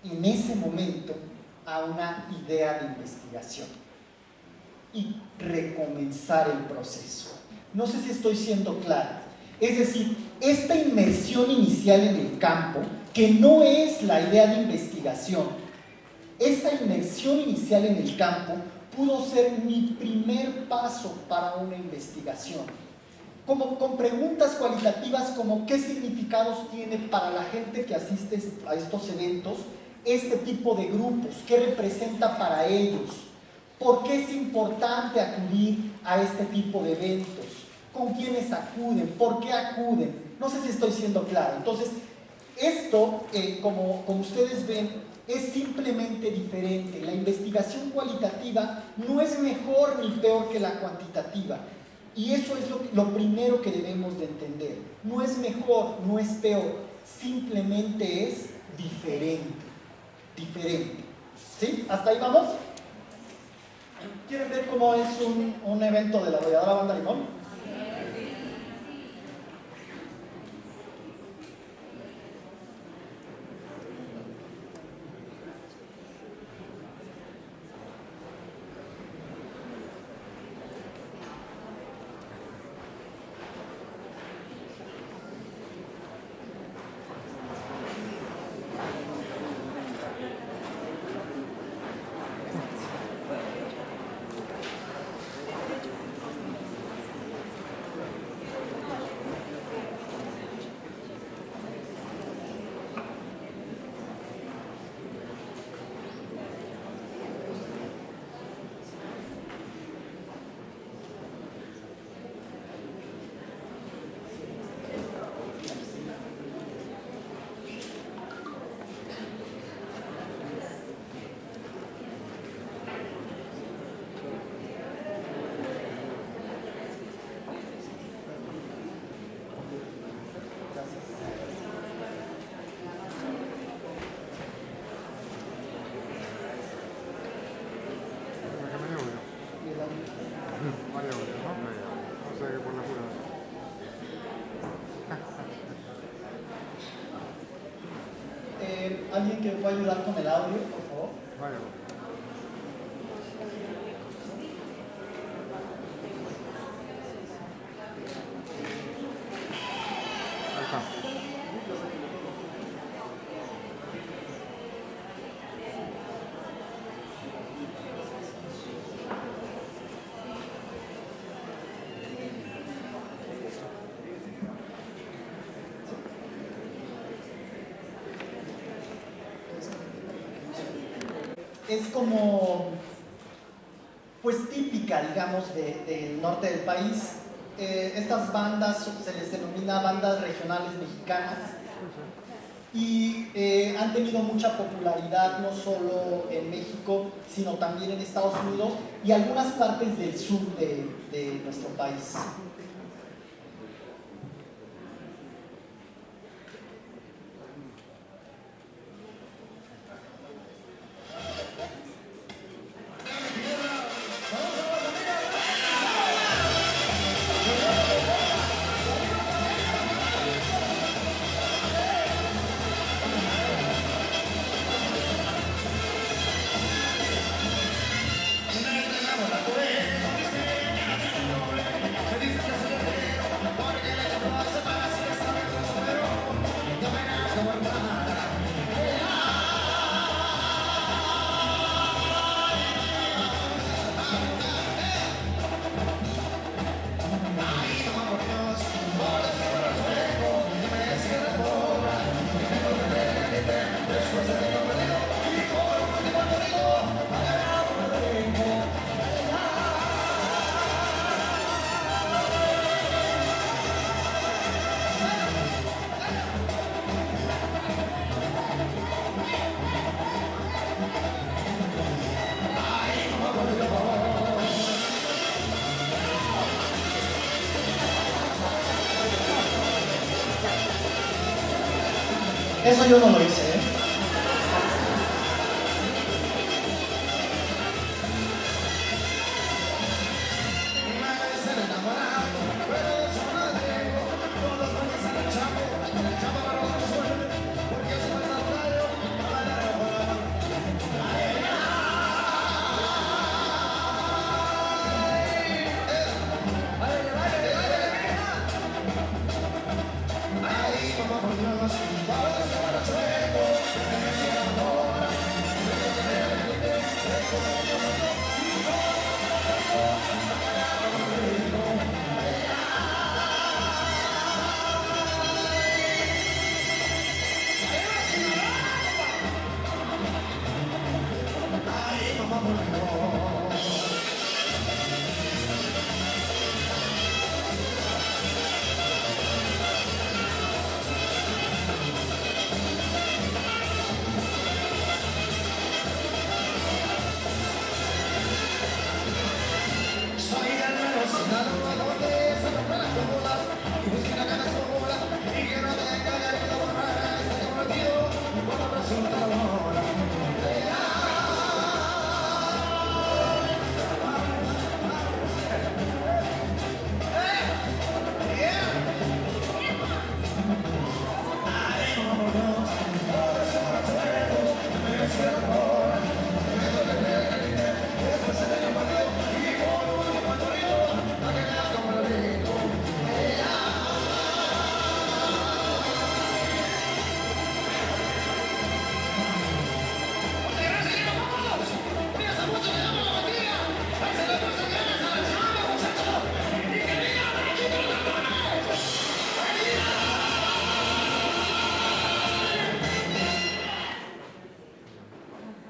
en ese momento a una idea de investigación y recomenzar el proceso. No sé si estoy siendo claro. Es decir, esta inmersión inicial en el campo, que no es la idea de investigación, esta inmersión inicial en el campo pudo ser mi primer paso para una investigación. Como con preguntas cualitativas como ¿qué significados tiene para la gente que asiste a estos eventos este tipo de grupos? ¿Qué representa para ellos? ¿Por qué es importante acudir a este tipo de eventos? ¿Con quiénes acuden? ¿Por qué acuden? No sé si estoy siendo claro. Entonces, esto, como ustedes ven, es simplemente diferente. La investigación cualitativa no es mejor ni peor que la cuantitativa. Y eso es lo primero que debemos de entender. No es mejor, no es peor, simplemente es diferente. Diferente. ¿Sí? ¿Hasta ahí vamos? ¿Quieren ver cómo es un evento de la arrolladora Banda Limón? por la jurada. ¿Alguien que me pueda ayudar con el audio, por favor? Vale. Ahí está. Es como, pues típica, digamos, del norte del país. Estas bandas se les denomina bandas regionales mexicanas y han tenido mucha popularidad no solo en México, sino también en Estados Unidos y algunas partes del sur de nuestro país. Eso yo no lo hice, ¿eh?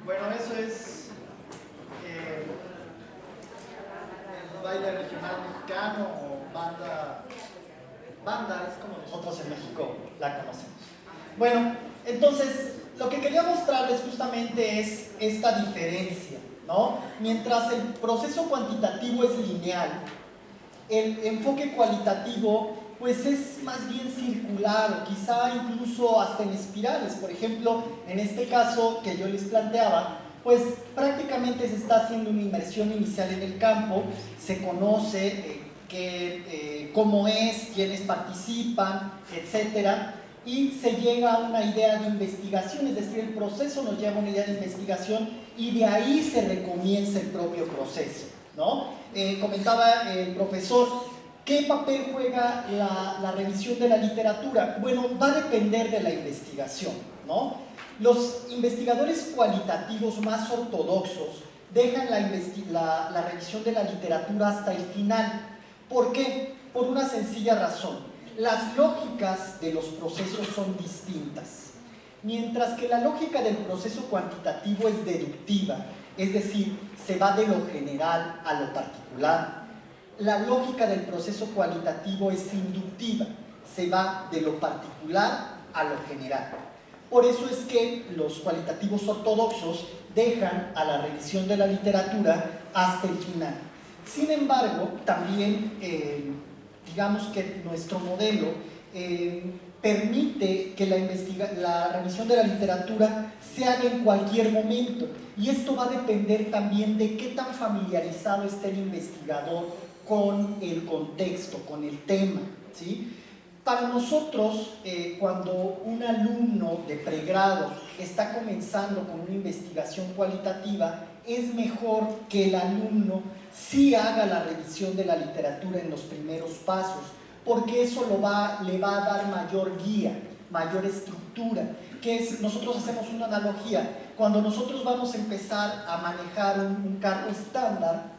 Bueno, eso es el baile regional mexicano o banda es como nosotros en México la conocemos. Bueno, entonces lo que quería mostrarles justamente es esta diferencia, ¿no? Mientras el proceso cuantitativo es lineal, el enfoque cualitativo pues es más bien circular o quizá incluso hasta en espirales. Por ejemplo, en este caso que yo les planteaba, pues prácticamente se está haciendo una inmersión inicial en el campo, se conoce cómo es, quiénes participan, etcétera, y se llega a una idea de investigación, es decir, el proceso nos lleva a una idea de investigación y de ahí se recomienza el propio proceso, ¿no? Comentaba el profesor, ¿qué papel juega la revisión de la literatura? Bueno, va a depender de la investigación, ¿no? Los investigadores cualitativos más ortodoxos dejan la revisión de la literatura hasta el final. ¿Por qué? Por una sencilla razón. Las lógicas de los procesos son distintas. Mientras que la lógica del proceso cuantitativo es deductiva, es decir, se va de lo general a lo particular, la lógica del proceso cualitativo es inductiva, se va de lo particular a lo general. Por eso es que los cualitativos ortodoxos dejan a la revisión de la literatura hasta el final. Sin embargo, también digamos que nuestro modelo permite que la revisión de la literatura se haga en cualquier momento, y esto va a depender también de qué tan familiarizado esté el investigador con el contexto, con el tema, ¿sí? Para nosotros, cuando un alumno de pregrado está comenzando con una investigación cualitativa, es mejor que el alumno sí haga la revisión de la literatura en los primeros pasos, porque eso le va a dar mayor guía, mayor estructura, que es, nosotros hacemos una analogía, cuando nosotros vamos a empezar a manejar un carro estándar,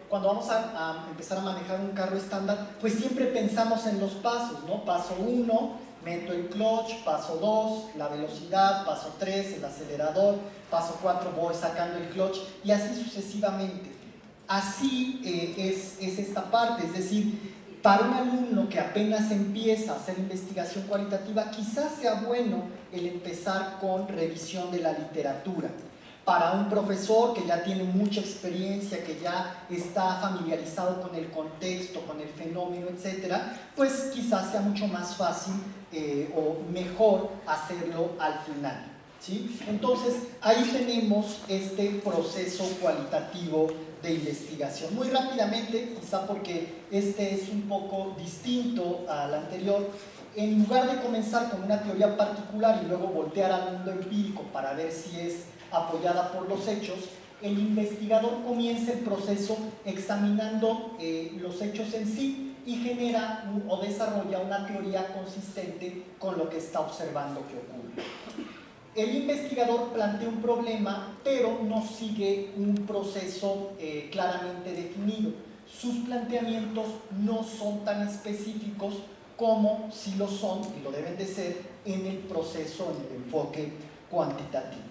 cuando vamos a empezar a manejar un carro estándar, pues siempre pensamos en los pasos, ¿no? Paso 1, meto el clutch, paso 2, la velocidad, paso 3, el acelerador, paso 4, voy sacando el clutch, y así sucesivamente. Así es esta parte, es decir, para un alumno que apenas empieza a hacer investigación cualitativa, quizás sea bueno el empezar con revisión de la literatura. Para un profesor que ya tiene mucha experiencia, que ya está familiarizado con el contexto, con el fenómeno, etcétera, pues quizás sea mucho más fácil o mejor hacerlo al final, ¿sí? Entonces, ahí tenemos este proceso cualitativo de investigación. Muy rápidamente, quizá porque este es un poco distinto al anterior, en lugar de comenzar con una teoría particular y luego voltear al mundo empírico para ver si es apoyada por los hechos, el investigador comienza el proceso examinando los hechos en sí y genera o desarrolla una teoría consistente con lo que está observando que ocurre. El investigador plantea un problema, pero no sigue un proceso claramente definido. Sus planteamientos no son tan específicos como si lo son, y lo deben de ser, en el proceso, en el enfoque cuantitativo.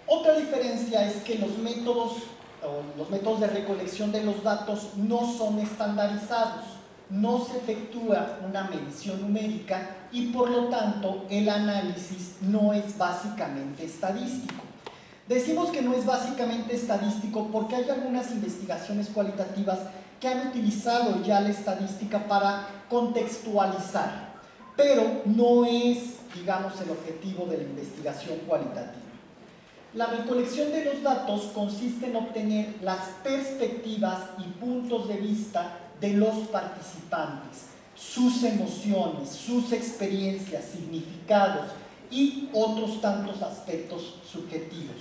Otra diferencia es que los métodos de recolección de los datos no son estandarizados, no se efectúa una medición numérica y por lo tanto el análisis no es básicamente estadístico. Decimos que no es básicamente estadístico porque hay algunas investigaciones cualitativas que han utilizado ya la estadística para contextualizar, pero no es, digamos, el objetivo de la investigación cualitativa. La recolección de los datos consiste en obtener las perspectivas y puntos de vista de los participantes, sus emociones, sus experiencias, significados y otros tantos aspectos subjetivos.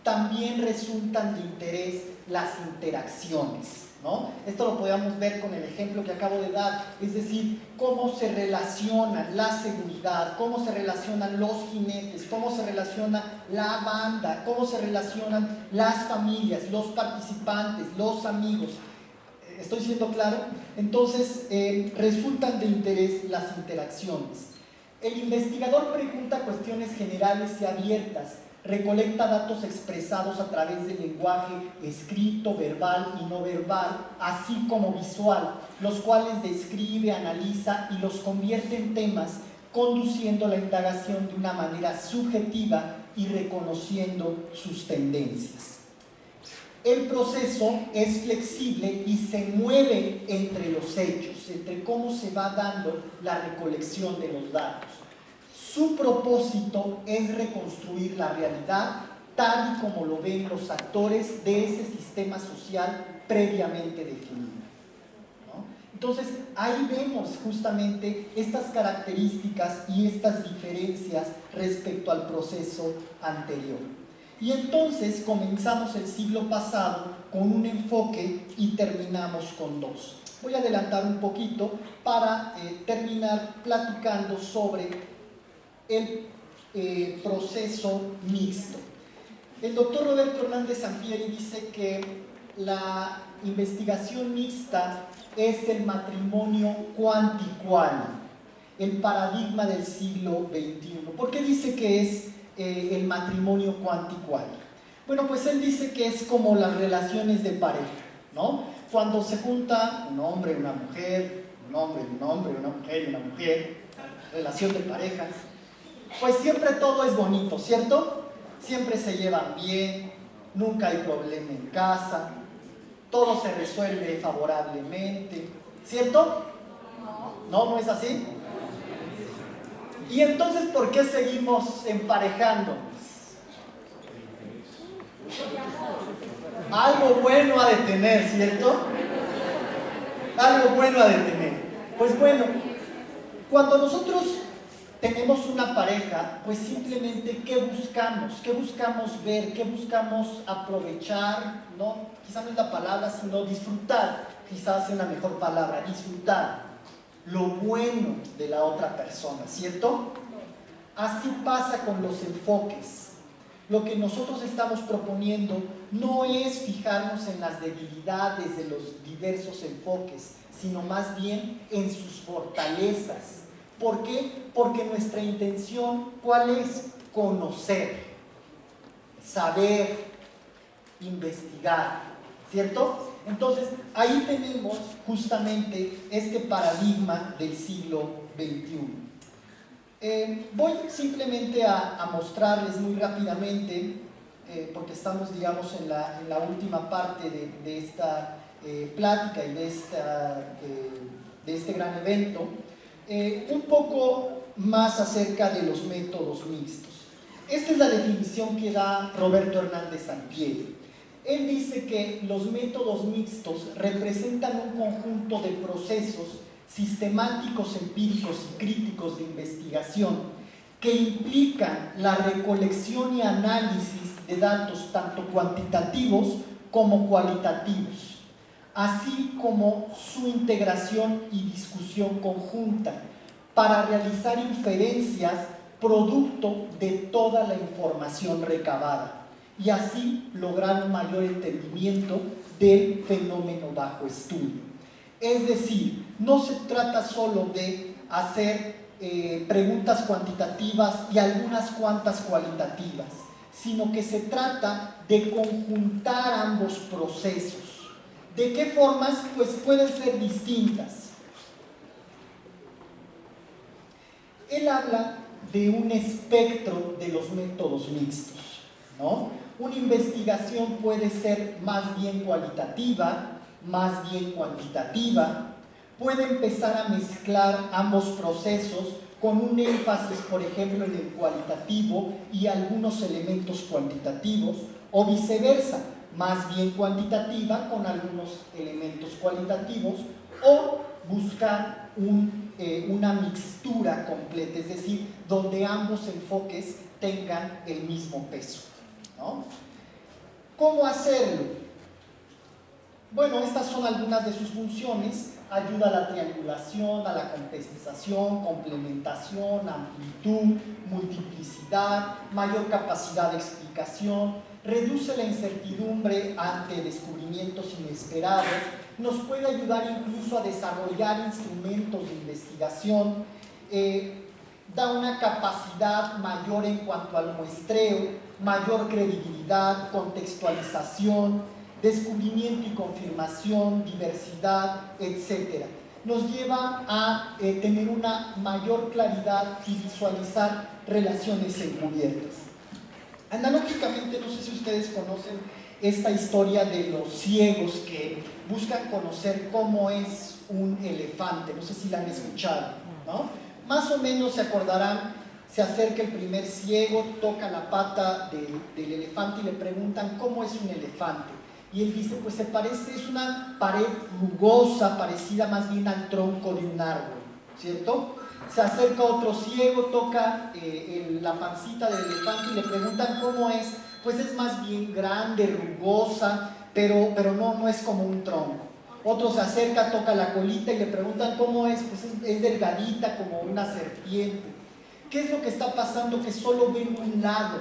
También resultan de interés las interacciones, ¿no? Esto lo podemos ver con el ejemplo que acabo de dar, es decir, cómo se relaciona la seguridad, cómo se relacionan los jinetes, cómo se relaciona la banda, cómo se relacionan las familias, los participantes, los amigos. ¿Estoy siendo claro? Entonces, resultan de interés las interacciones. El investigador pregunta cuestiones generales y abiertas, recolecta datos expresados a través del lenguaje escrito, verbal y no verbal, así como visual, los cuales describe, analiza y los convierte en temas, conduciendo la indagación de una manera subjetiva y reconociendo sus tendencias. El proceso es flexible y se mueve entre los hechos, entre cómo se va dando la recolección de los datos. Su propósito es reconstruir la realidad tal y como lo ven los actores de ese sistema social previamente definida, ¿no? Entonces, ahí vemos justamente estas características y estas diferencias respecto al proceso anterior. Y entonces comenzamos el siglo pasado con un enfoque y terminamos con dos. Voy a adelantar un poquito para terminar platicando sobre el proceso mixto. El doctor Roberto Hernández Sampieri dice que la investigación mixta es el matrimonio cuanticual, el paradigma del siglo XXI. ¿Por qué dice que es el matrimonio cuanticual? Bueno, pues él dice que es como las relaciones de pareja, ¿no? Cuando se junta un hombre y una mujer, un hombre y un hombre, una mujer y una mujer, relación de pareja, pues siempre todo es bonito, ¿cierto? Siempre se llevan bien, nunca hay problema en casa, todo se resuelve favorablemente, ¿cierto? ¿No es así? ¿Y entonces por qué seguimos emparejándonos? Algo bueno ha de tener, ¿cierto? Algo bueno ha de tener. Pues bueno, cuando nosotros tenemos una pareja, pues simplemente ¿qué buscamos? ¿Qué buscamos ver? ¿Qué buscamos aprovechar? ¿No? Quizá no es la palabra, sino disfrutar. Quizás es la mejor palabra, disfrutar lo bueno de la otra persona, ¿cierto? Así pasa con los enfoques. Lo que nosotros estamos proponiendo no es fijarnos en las debilidades de los diversos enfoques, sino más bien en sus fortalezas. ¿Por qué? Porque nuestra intención, ¿cuál es? Conocer, saber, investigar, ¿cierto? Entonces, ahí tenemos justamente este paradigma del siglo XXI. Voy simplemente a mostrarles muy rápidamente, porque estamos, digamos, en la última parte de esta plática y de este gran evento, un poco más acerca de los métodos mixtos. Esta es la definición que da Roberto Hernández Sampieri. Él dice que los métodos mixtos representan un conjunto de procesos sistemáticos, empíricos y críticos de investigación que implican la recolección y análisis de datos tanto cuantitativos como cualitativos, así como su integración y discusión conjunta para realizar inferencias producto de toda la información recabada y así lograr un mayor entendimiento del fenómeno bajo estudio. Es decir, no se trata solo de hacer preguntas cuantitativas y algunas cuantas cualitativas, sino que se trata de conjuntar ambos procesos. ¿De qué formas? Pues pueden ser distintas. Él habla de un espectro de los métodos mixtos, ¿no? Una investigación puede ser más bien cualitativa, más bien cuantitativa, puede empezar a mezclar ambos procesos con un énfasis, por ejemplo, en el cualitativo y algunos elementos cuantitativos, o viceversa, más bien cuantitativa con algunos elementos cualitativos, o buscar una mixtura completa, es decir, donde ambos enfoques tengan el mismo peso, ¿no? ¿Cómo hacerlo? Bueno, estas son algunas de sus funciones: ayuda a la triangulación, a la compensación, complementación, amplitud, multiplicidad, mayor capacidad de explicación, reduce la incertidumbre ante descubrimientos inesperados, nos puede ayudar incluso a desarrollar instrumentos de investigación, da una capacidad mayor en cuanto al muestreo, mayor credibilidad, contextualización, descubrimiento y confirmación, diversidad, etc. Nos lleva a tener una mayor claridad y visualizar relaciones encubiertas. Analógicamente, no sé si ustedes conocen esta historia de los ciegos que buscan conocer cómo es un elefante, no sé si la han escuchado, ¿no? Más o menos se acordarán, se acerca el primer ciego, toca la pata del elefante y le preguntan cómo es un elefante. Y él dice, pues se parece, es una pared rugosa, parecida más bien al tronco de un árbol, ¿cierto? Se acerca otro ciego, toca la pancita del elefante y le preguntan cómo es. Pues es más bien grande, rugosa, pero no es como un tronco. Otro se acerca, toca la colita y le preguntan cómo es. Pues es delgadita como una serpiente. ¿Qué es lo que está pasando? Que solo ven un lado,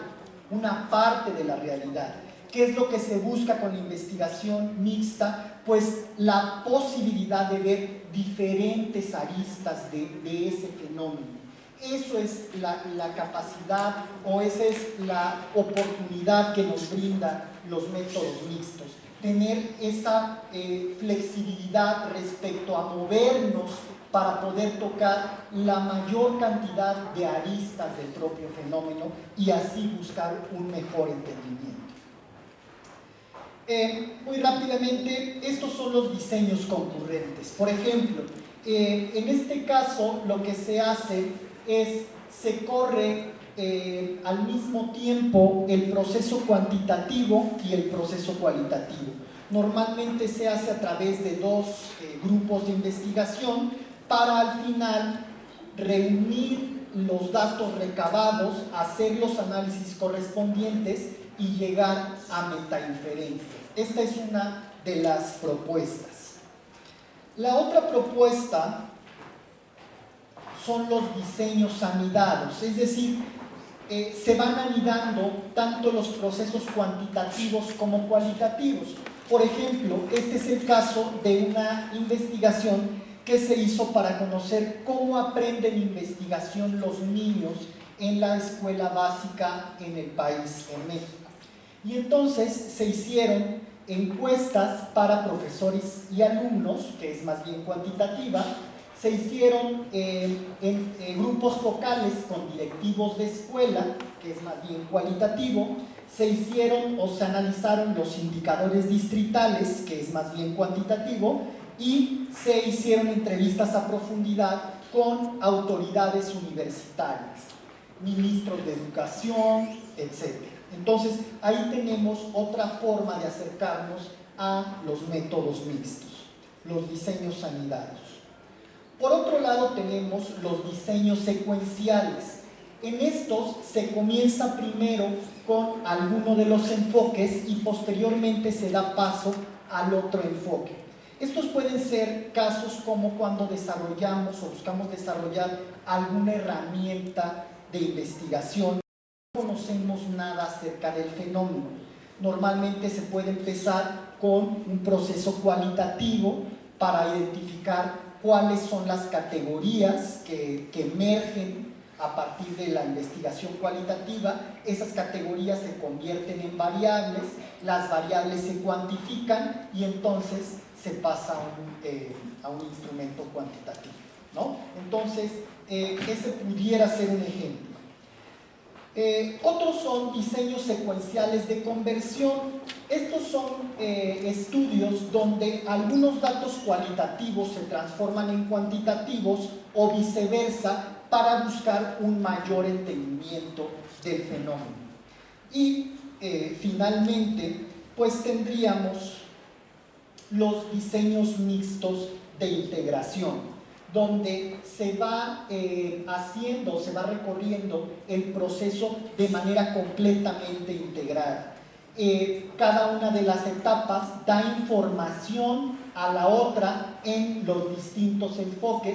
una parte de la realidad. ¿Qué es lo que se busca con la investigación mixta? Pues la posibilidad de ver diferentes aristas de ese fenómeno. Eso es la capacidad o esa es la oportunidad que nos brinda los métodos mixtos. Tener esa flexibilidad respecto a movernos para poder tocar la mayor cantidad de aristas del propio fenómeno y así buscar un mejor entendimiento. Muy rápidamente, estos son los diseños concurrentes. Por ejemplo, en este caso lo que se hace es, se corre al mismo tiempo el proceso cuantitativo y el proceso cualitativo. Normalmente se hace a través de dos grupos de investigación para al final reunir los datos recabados, hacer los análisis correspondientes y llegar a metainferencias. Esta es una de las propuestas. La otra propuesta son los diseños anidados, es decir, se van anidando tanto los procesos cuantitativos como cualitativos. Por ejemplo, este es el caso de una investigación que se hizo para conocer cómo aprenden investigación los niños en la escuela básica en el país, en México. Y entonces se hicieron encuestas para profesores y alumnos, que es más bien cuantitativa. Se hicieron en grupos focales con directivos de escuela, que es más bien cualitativo. Se hicieron o se analizaron los indicadores distritales, que es más bien cuantitativo, y se hicieron entrevistas a profundidad con autoridades universitarias, ministros de educación, etc. Entonces, ahí tenemos otra forma de acercarnos a los métodos mixtos, los diseños anidados. Por otro lado, tenemos los diseños secuenciales. En estos se comienza primero con alguno de los enfoques y posteriormente se da paso al otro enfoque. Estos pueden ser casos como cuando desarrollamos o buscamos desarrollar alguna herramienta de investigación. No conocemos nada acerca del fenómeno. Normalmente se puede empezar con un proceso cualitativo para identificar cuáles son las categorías que emergen a partir de la investigación cualitativa. Esas categorías se convierten en variables, las variables se cuantifican y entonces se pasa a un instrumento cuantitativo, ¿no? Entonces, ese pudiera ser un ejemplo. Otros son diseños secuenciales de conversión. Estos son estudios donde algunos datos cualitativos se transforman en cuantitativos o viceversa para buscar un mayor entendimiento del fenómeno. Y finalmente, pues tendríamos los diseños mixtos de integración, donde se va haciendo, se va recorriendo el proceso de manera completamente integrada. Cada una de las etapas da información a la otra en los distintos enfoques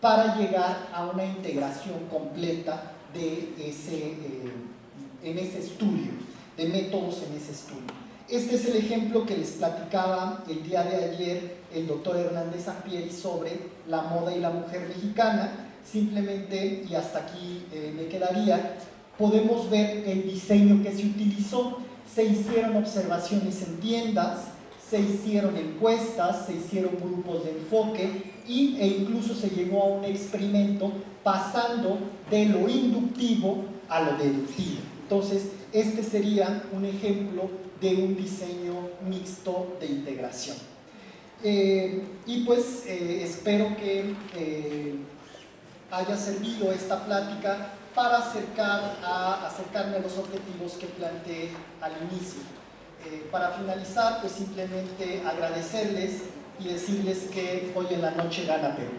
para llegar a una integración completa de en ese estudio, de métodos en ese estudio. Este es el ejemplo que les platicaba el día de ayer el doctor Hernández Ampieri sobre la moda y la mujer mexicana. Simplemente, y hasta aquí me quedaría, podemos ver el diseño que se utilizó. Se hicieron observaciones en tiendas, se hicieron encuestas, se hicieron grupos de enfoque e incluso se llegó a un experimento pasando de lo inductivo a lo deductivo. Entonces, este sería un ejemplo de un diseño mixto de integración. Y pues espero que haya servido esta plática para acercarme a los objetivos que planteé al inicio. Para finalizar, pues simplemente agradecerles y decirles que hoy en la noche gana Perú.